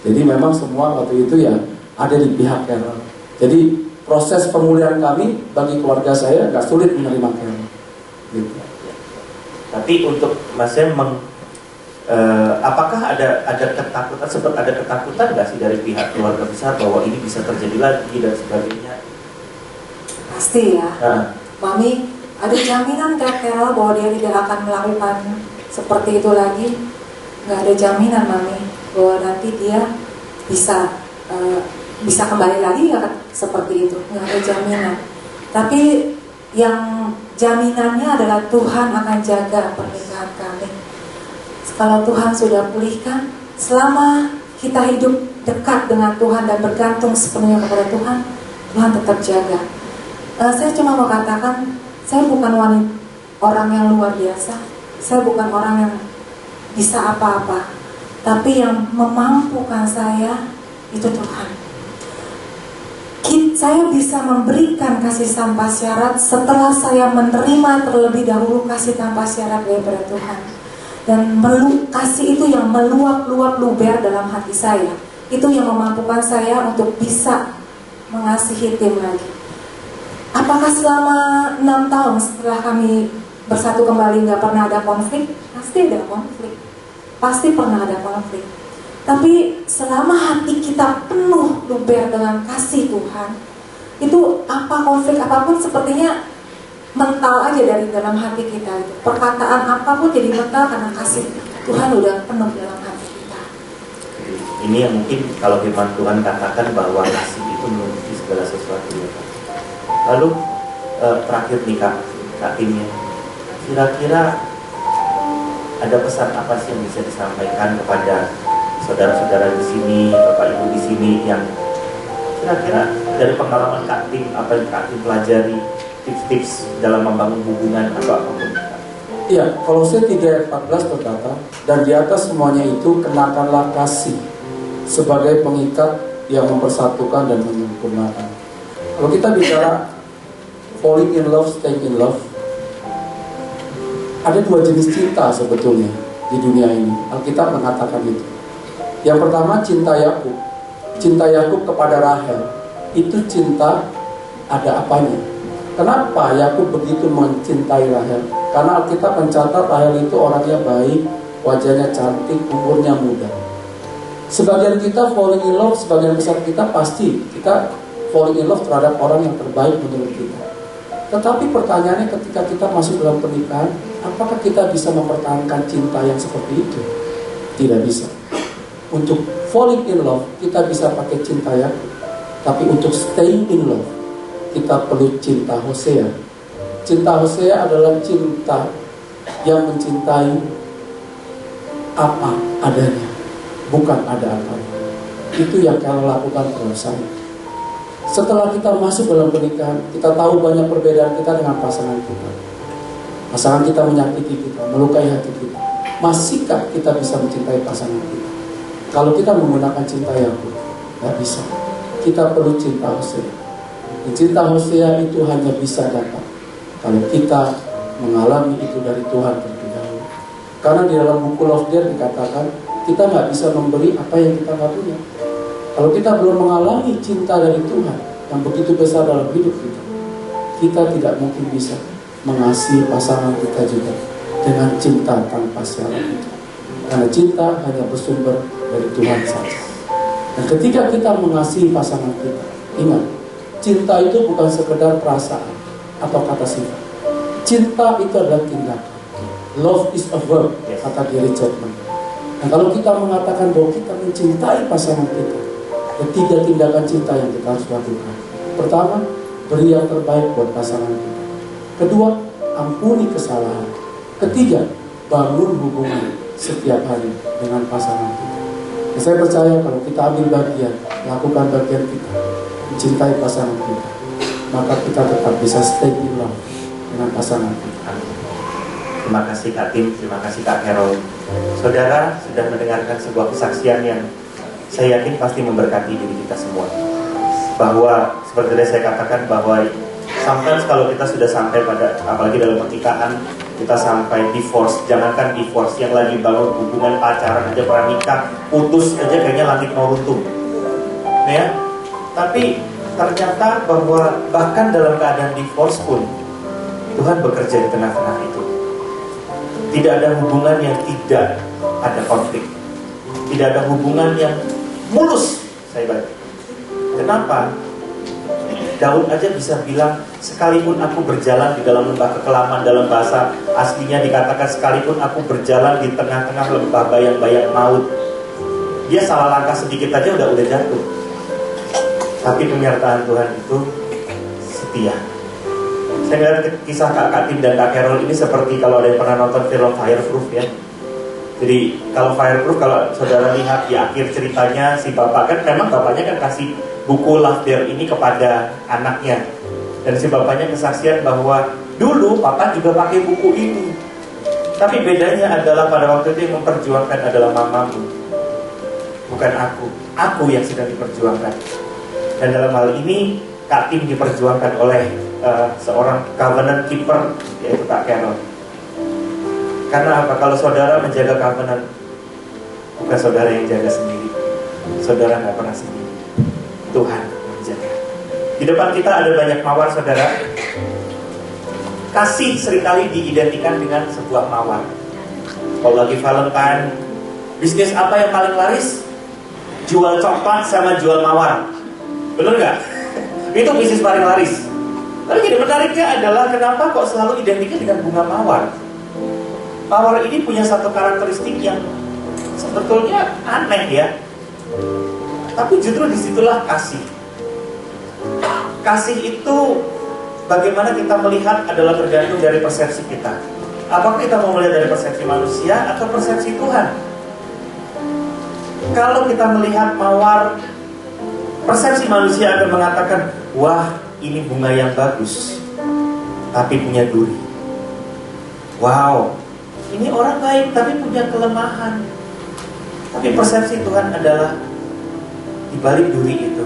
Jadi memang semua waktu itu ya ada di pihak Carol. Jadi proses pemulihan kami bagi keluarga saya gak sulit menerima Carol. Gitu. Tapi untuk Mas Sam, apakah ada ketakutan, sempat ada ketakutan nggak sih dari pihak keluarga besar bahwa ini bisa terjadi lagi dan sebagainya? Pasti ya. Mami, ada jaminan Kak Carol bahwa dia tidak akan melakukan seperti itu lagi? Nggak ada jaminan Mami bahwa nanti dia bisa kembali lagi ya seperti itu. Nggak ada jaminan. Tapi yang jaminannya adalah Tuhan akan jaga pernikahan kami. Kalau Tuhan sudah pulihkan, selama kita hidup dekat dengan Tuhan dan bergantung sepenuhnya kepada Tuhan, Tuhan tetap jaga. Saya cuma mau katakan, saya bukan orang yang luar biasa. Saya bukan orang yang bisa apa-apa. Tapi yang memampukan saya, itu Tuhan. Saya bisa memberikan kasih tanpa syarat setelah saya menerima terlebih dahulu kasih tanpa syarat daripada Tuhan. Dan kasih itu yang meluap-luap luber dalam hati saya. Itu yang memampukan saya untuk bisa mengasihi Tim lagi. Apakah selama 6 tahun setelah kami bersatu kembali gak pernah ada konflik? Pasti ada konflik. Pasti pernah ada konflik. Tapi selama hati kita penuh luber dengan kasih Tuhan, itu apa konflik apapun sepertinya mental aja dari dalam hati kita. Perkataan apapun jadi mental karena kasih Tuhan udah penuh dalam hati kita. Ini yang mungkin kalau firman Tuhan katakan bahwa kasih itu menutupi segala sesuatu. Lalu terakhir nih Kak Timnya, kira-kira ada pesan apa sih yang bisa disampaikan kepada saudara-saudara di sini, Bapak Ibu di sini yang kira-kira dari pengalaman Kak Tim, apa yang Kak Tim pelajari, tips-tips dalam membangun hubungan atau apapun? Iya, Kolose 3:14 berkata, dan di atas semuanya itu kenakanlah kasih sebagai pengikat yang mempersatukan dan menyempurnakan. Kalau kita bicara falling in love, staying in love, ada 2 jenis cinta sebetulnya di dunia ini. Alkitab mengatakan itu. Yang pertama cinta Yakub. Cinta Yakub kepada Rahel. Itu cinta ada apanya. Kenapa Yakub begitu mencintai Rahel? Karena Alkitab mencatat Rahel itu orangnya baik, wajahnya cantik, umurnya muda. Sebagian kita falling in love, sebagian besar kita pasti kita falling in love terhadap orang yang terbaik menurut kita. Tetapi pertanyaannya ketika kita masuk dalam pernikahan, apakah kita bisa mempertahankan cinta yang seperti itu? Tidak bisa. Untuk falling in love, kita bisa pakai cinta Yakub. Tapi untuk staying in love, kita perlu cinta Hosea. Cinta Hosea adalah cinta yang mencintai apa adanya, bukan ada apanya. Itu yang kalau lakukan terhadap saya. Setelah kita masuk dalam pernikahan, kita tahu banyak perbedaan kita dengan pasangan kita. Pasangan kita menyakiti kita, melukai hati kita. Masihkah kita bisa mencintai pasangan kita? Kalau kita menggunakan cinta Yakub, tidak bisa. Kita perlu cinta Hosea. Dan cinta Hosea itu hanya bisa dapat kalau kita mengalami itu dari Tuhan terlebih dahulu. Karena di dalam buku Love Dare dikatakan kita nggak bisa memberi apa yang kita nggak punya. Kalau kita belum mengalami cinta dari Tuhan yang begitu besar dalam hidup kita, kita tidak mungkin bisa mengasihi pasangan kita juga dengan cinta tanpa syarat itu. Karena cinta hanya bersumber dari Tuhan saja. Dan ketika kita mengasihi pasangan kita, ingat, cinta itu bukan sekedar perasaan atau kata sifat. Cinta itu adalah tindakan. Love is a verb, kata Gary Chapman. Nah, kalau kita mengatakan bahwa kita mencintai pasangan kita, ada 3 tindakan cinta yang kita harus lakukan. Pertama, beri yang terbaik buat pasangan kita. Kedua, ampuni kesalahan. Ketiga, bangun hubungan setiap hari dengan pasangan kita. Dan saya percaya kalau kita ambil bagian, lakukan bagian kita, mencintai pasangan kita, maka kita tetap bisa stay in love dengan pasangan kita. Terima kasih Kak Tim, terima kasih Kak Carol. Saudara sudah mendengarkan sebuah kesaksian yang saya yakin pasti memberkati diri kita semua. Bahwa seperti tadi saya katakan bahwa sometimes kalau kita sudah sampai pada, apalagi dalam pernikahan, kita sampai divorce, jangankan divorce, yang lagi bangun hubungan pacaran aja pernah nikah, putus aja kayaknya langit mau runtuh. Ya, tapi ternyata bahwa bahkan dalam keadaan divorce pun Tuhan bekerja di tengah-tengah itu. Tidak ada hubungan yang tidak ada konflik. Tidak ada hubungan yang mulus, saya baca. Kenapa? Daud aja bisa bilang, sekalipun aku berjalan di dalam lembah kekelaman, dalam bahasa aslinya dikatakan sekalipun aku berjalan di tengah-tengah lembah bayang-bayang maut. Dia salah langkah sedikit aja udah jatuh. Tapi penyertaan Tuhan itu setia. Saya melihat kisah Kak Tim dan Kak Carol ini seperti kalau ada yang pernah nonton film Fireproof ya. Jadi kalau Fireproof, kalau saudara lihat di akhir ceritanya, si bapak kan memang bapaknya kan kasih buku Love Dare ini kepada anaknya. Dan si bapaknya kesaksian bahwa dulu papa juga pakai buku ini. Tapi bedanya adalah pada waktu itu yang memperjuangkan adalah mamamu, bukan aku. Aku yang sedang diperjuangkan. Dan dalam hal ini Kak Tim diperjuangkan oleh seorang covenant keeper, yaitu Kak Carol. Karena apa? Kalau saudara menjaga covenant, bukan saudara yang jaga sendiri. Saudara nggak pernah sendiri. Tuhan menjaga. Di depan kita ada banyak mawar, saudara. Kasih seringkali diidentikan dengan sebuah mawar. Kalau lagi Valentine, bisnis apa yang paling laris? Jual coklat sama jual mawar. Bener nggak? Itu bisnis paling laris. Tapi jadi menariknya adalah kenapa kok selalu identiknya dengan bunga mawar. Mawar ini punya satu karakteristik yang sebetulnya aneh ya. Tapi justru disitulah kasih. Kasih itu bagaimana kita melihat adalah tergantung dari persepsi kita. Apakah kita mau melihat dari persepsi manusia atau persepsi Tuhan? Kalau kita melihat mawar, persepsi manusia akan mengatakan, wah, ini bunga yang bagus, tapi punya duri. Wow, ini orang baik tapi punya kelemahan. Tapi persepsi Tuhan adalah di balik duri itu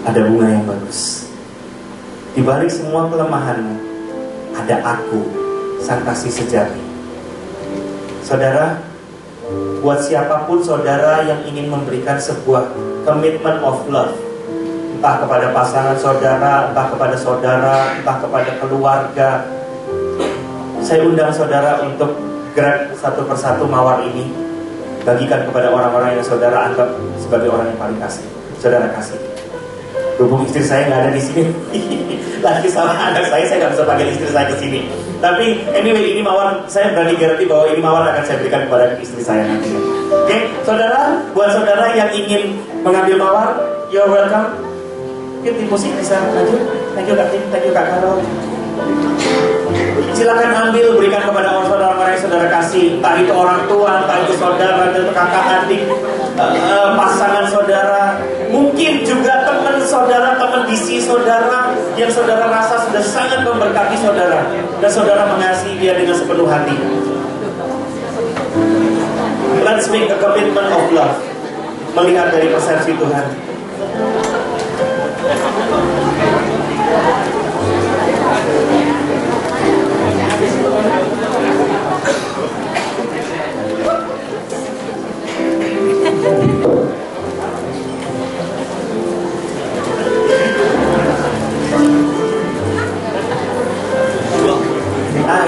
ada bunga yang bagus. Di balik semua kelemahanmu ada aku, sang kasih sejati. Saudara, buat siapapun saudara yang ingin memberikan sebuah commitment of love, entah kepada pasangan saudara, entah kepada saudara, entah kepada keluarga, saya undang saudara untuk grab satu persatu mawar ini, bagikan kepada orang-orang yang saudara anggap sebagai orang yang paling kasih. Saudara kasih. Hubung istri saya nggak ada di sini, lagi sama anak saya nggak bisa panggil istri saya ke sini. Tapi anyway, ini mawar, saya berani garanti bahwa ini mawar akan saya berikan kepada istri saya nanti. Oke, saudara, buat saudara yang ingin mengambil mawar, you're welcome. Yuk, tim musik bisa maju. Thank you Kak Tim, thank you Kak Carol. Silakan ambil, berikan kepada orang-orang yang saudara kasih. Entah itu orang tua, entah itu saudara, entah itu kakak adik, pasangan saudara. Mungkin juga teman saudara, teman bisi saudara, yang saudara rasa sudah sangat memberkati saudara, dan saudara mengasihi dia dengan sepenuh hati. Let's make a commitment of love, melihat dari persepsi Tuhan.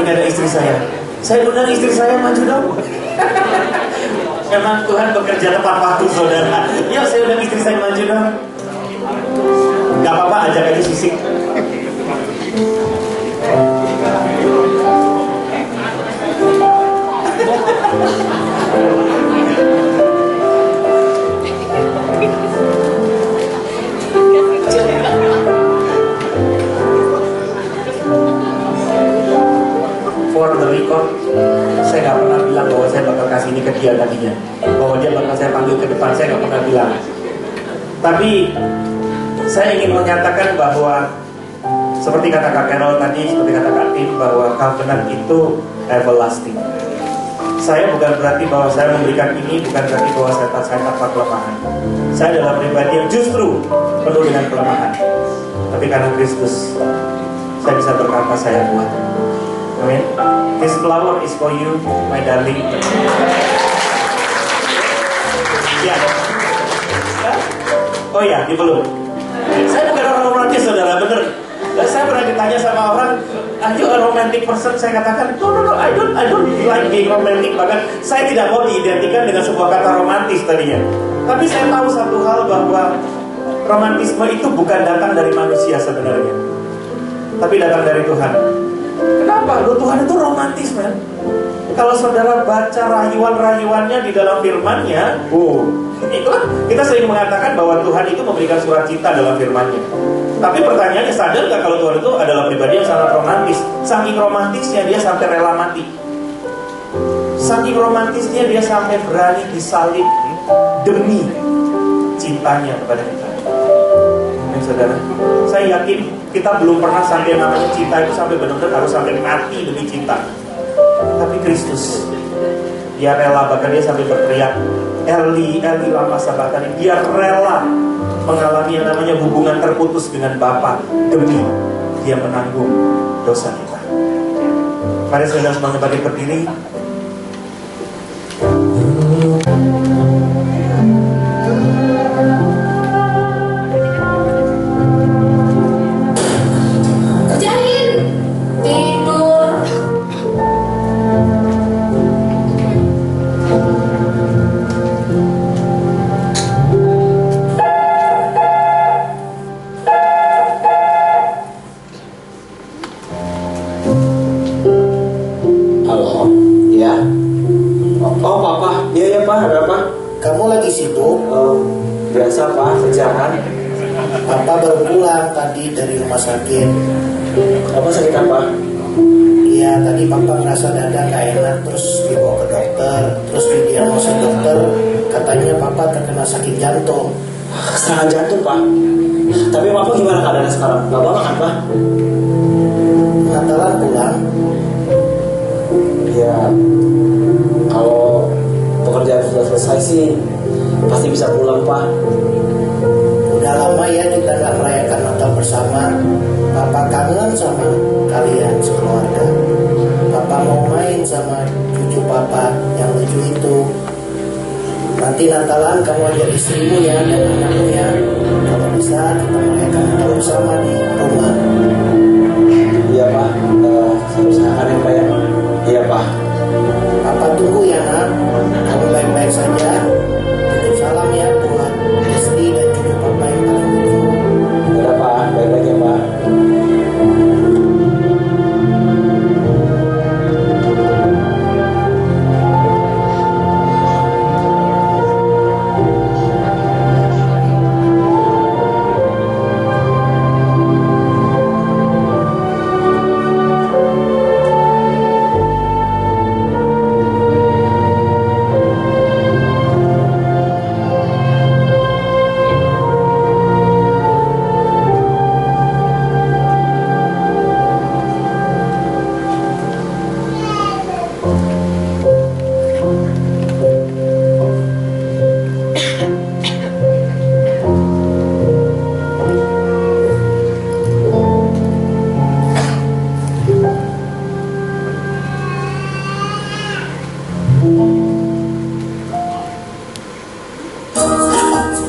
Ini ada istri saya. Saya undang istri saya maju dong. Memang Tuhan bekerja tepat waktu saudara. Yuk, saya undang istri saya maju dong. Gak apa-apa, ajak aja sisik. For the record, saya nggak pernah bilang bahwa saya bakal kasih ini ke dia tadinya, bahwa dia bakal saya panggil ke depan, saya nggak pernah bilang. Tapi saya ingin menyatakan bahwa seperti kata Kak Carol tadi, seperti kata Kak Tim, bahwa covenant itu everlasting. Saya bukan berarti bahwa saya memberikan ini, bukan berarti bahwa saya tanpa kelemahan. Saya adalah pribadi yang justru penuh dengan kelemahan. Tapi karena Kristus, saya bisa berkata saya kuat. Amin. This flower is for you, my darling. Ya. Oh ya, di belum. Saya bukan orang romantis, saudara, bener. Saya pernah ditanya sama orang, "Are you a romantic person?" Saya katakan, no, I don't like being romantic. Bahkan saya tidak mau diidentikan dengan sebuah kata romantis tadinya. Tapi saya tahu satu hal, bahwa romantisme itu bukan datang dari manusia sebenarnya, tapi datang dari Tuhan. Kenapa? Loh, Tuhan itu romantis, man. Kalau saudara baca rayuan-rayuannya di dalam firman-Nya, itu kan kita sering mengatakan bahwa Tuhan itu memberikan sukacita dalam firman-Nya. Tapi pertanyaannya, sadar gak kalau Tuhan itu adalah pribadi yang sangat romantis? Saking romantisnya dia sampai rela mati. Saking romantisnya dia sampai berani disalib demi cintanya kepada kita. Amin, saudara. Saya yakin kita belum pernah sampai namanya cinta itu sampai benar-benar harus sampai mati demi cinta. Tapi Kristus, dia rela, bahkan dia sampai berteriak, Eli, Eli lama sabachthani. Dia rela mengalami yang namanya hubungan terputus dengan Bapa demi dia menanggung dosa kita. Mari saudara semuanya bangkit berdiri. Kamu lagi sibuk? Biasa Pak, kerjaan. Papa baru pulang tadi dari rumah sakit. Apa sakit apa? Iya, tadi Papa ngerasa dada gak enak, terus dibawa ke dokter. Terus didiagnosis dokter, katanya Papa terkena sakit jantung. Serangan jantung Pak. Tapi Papa gimana keadaannya sekarang? Gak apa-apa kan Pak? Natalan pulang. Ya, kalau pekerjaan sudah selesai sih pasti bisa pulang Pak. Udah lama ya kita gak merayakan Natal bersama. Papa kangen sama kalian sekeluarga. Papa mau main sama cucu Papa yang lucu itu. Nanti Natalan kamu ajak istrimu ya dan anakmu ya. Kalau bisa kita merayakan Natal bersama di rumah. Iya Pak, saya usahakan ya Pak ya. Iya Pak. Papa tunggu ya nak. Kamu baik-baik saja. Titip salam ya buat istri dan cucu Papa yang paling lucu. Iya Pak, baik-baik ya Pak.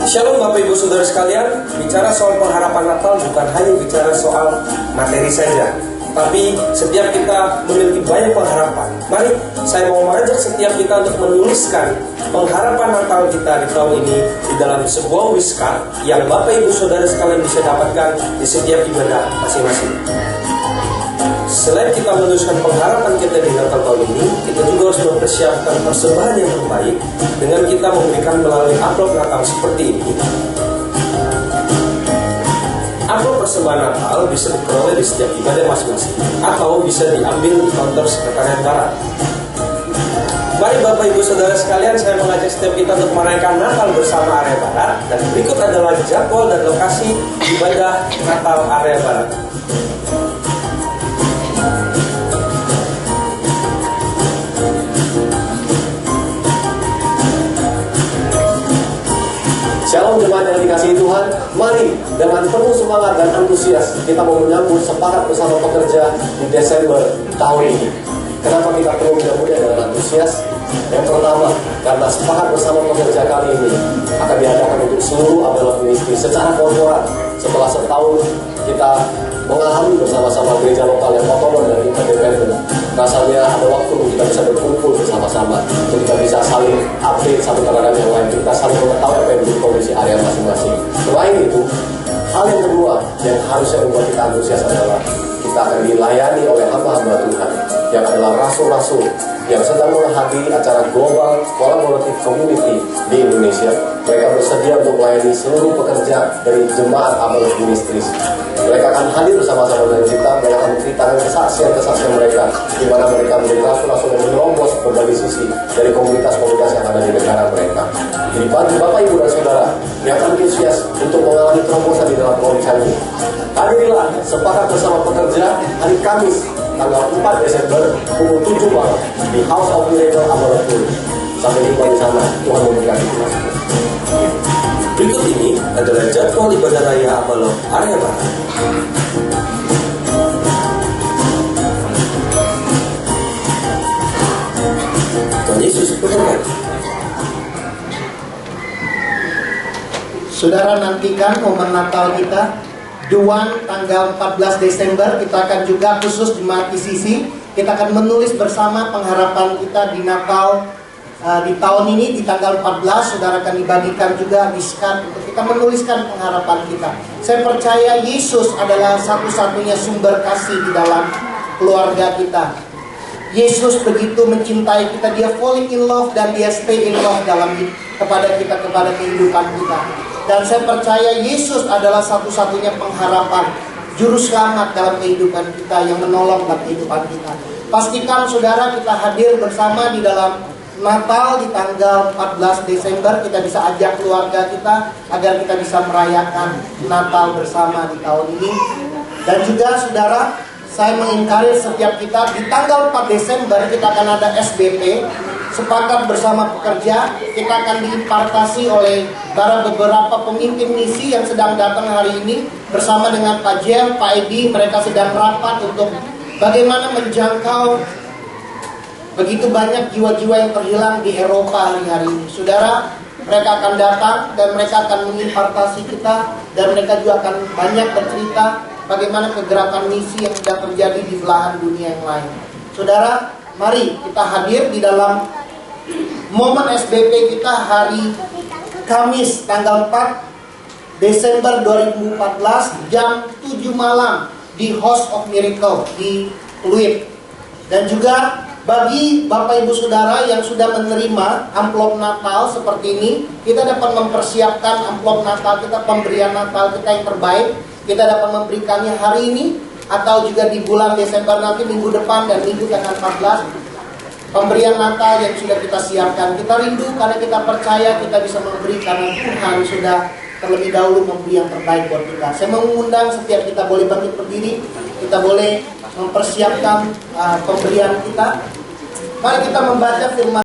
Shalom Bapak Ibu Saudara sekalian, bicara soal pengharapan Natal bukan hanya bicara soal materi saja, tapi setiap kita memiliki banyak pengharapan. Mari saya mau mengajak setiap kita untuk menuliskan pengharapan Natal kita di tahun ini di dalam sebuah whiscard yang Bapak Ibu Saudara sekalian bisa dapatkan di setiap ibadah masing-masing. Selain kita menuliskan pengharapan kita di Natal tahun ini, kita juga harus mempersiapkan persembahan yang terbaik dengan kita memberikan melalui amplop Natal seperti ini. Amplop persembahan Natal bisa diperoleh di setiap ibadah masing-masing atau bisa diambil di kantor sekretariat barat. Mari Bapak Ibu Saudara sekalian, saya mengajak setiap kita untuk merayakan Natal bersama Area Barat. Dan berikut adalah jadwal dan lokasi ibadah Natal Area Barat. Shalom jemaat yang dikasihi Tuhan, mari dengan penuh semangat dan antusias kita mau menyambut sepakat bersama pekerja di Desember tahun ini. Kenapa kita perlu menyambutnya dengan antusias? Yang pertama, karena sepakat bersama pekerja kali ini akan diadakan untuk seluruh Abelot Ministry secara korporat. Setelah setahun kita mengalami bersama-sama gereja lokal yang otonom dan independen, rasanya ada waktu untuk kita bisa berkumpul bersama-sama, untuk kita bisa saling update satu terhadap yang lain, kita saling mengetahui apa yang menjadi kondisi area masing-masing. Selain itu, hal yang kedua yang harusnya membuat kita antusias adalah kita akan dilayani oleh hamba-hamba Tuhan yang adalah rasul-rasul yang sedang menghadiri acara global collaborative community di Indonesia. Mereka bersedia untuk melayani seluruh pekerja dari jemaat Abelot Ministries. Mereka akan hadir bersama-sama dengan kita. Mereka akan menceritakan kesaksian mereka, di mana mereka menjadi rasul-rasul yang menerobos berbagai sisi dari komunitas-komunitas yang ada di negara mereka. Jadi bagi Bapak, Ibu, dan Saudara yang antusias untuk mengalami terobosan di dalam komunitas ini, hadirilah sepakat bersama pekerja hari Kamis tanggal 4 Desember pukul 7 malam di House of Miracle Abelot. Sampai jumpa di sana. Tuhan memberkati kita. Berikut ini adalah jadwal ibadah raya Abelot Area Barat. Tuhan Yesus berkati. Saudara, nantikan momen Natal kita. Duan tanggal 14 Desember kita akan juga khusus jemaat ICC, kita akan menulis bersama pengharapan kita di Natal di tahun ini. Di tanggal 14 saudara akan dibagikan juga diskan untuk kita menuliskan pengharapan kita. Saya percaya Yesus adalah satu-satunya sumber kasih di dalam keluarga kita. Yesus begitu mencintai kita, dia falling in love dan dia stay in love kepada kita, kepada kehidupan kita. Dan saya percaya Yesus adalah satu-satunya pengharapan, juru selamat dalam kehidupan kita, yang menolong dalam kehidupan kita. Pastikan saudara kita hadir bersama di dalam Natal di tanggal 14 Desember. Kita bisa ajak keluarga kita agar kita bisa merayakan Natal bersama di tahun ini. Dan juga saudara, saya mengencourage setiap kita di tanggal 4 Desember kita akan ada SBP, sepakat bersama pekerja. Kita akan diimpartasi oleh beberapa pemimpin misi yang sedang datang hari ini bersama dengan Pak Jem, Pak Edi. Mereka sedang rapat untuk bagaimana menjangkau begitu banyak jiwa-jiwa yang terhilang di Eropa hari-hari ini. Saudara, mereka akan datang dan mereka akan mengimpartasi kita, dan mereka juga akan banyak bercerita bagaimana kegerakan misi yang sedang terjadi di belahan dunia yang lain. Saudara, mari kita hadir di dalam momen SBP kita hari Kamis tanggal 4 Desember 2014 jam 7 malam di House of Miracle di Pluit. Dan juga bagi Bapak Ibu Saudara yang sudah menerima amplop Natal seperti ini, kita dapat mempersiapkan amplop Natal kita, pemberian Natal kita yang terbaik. Kita dapat memberikannya hari ini atau juga di bulan Desember nanti, minggu depan dan minggu tanggal 14. Pemberian Natal yang sudah kita siapkan. Kita rindu karena kita percaya kita bisa memberi karena Tuhan sudah terlebih dahulu memberi yang terbaik buat kita. Saya mengundang setiap kita boleh bangkit berdiri, kita boleh mempersiapkan pemberian kita. Mari kita membaca firman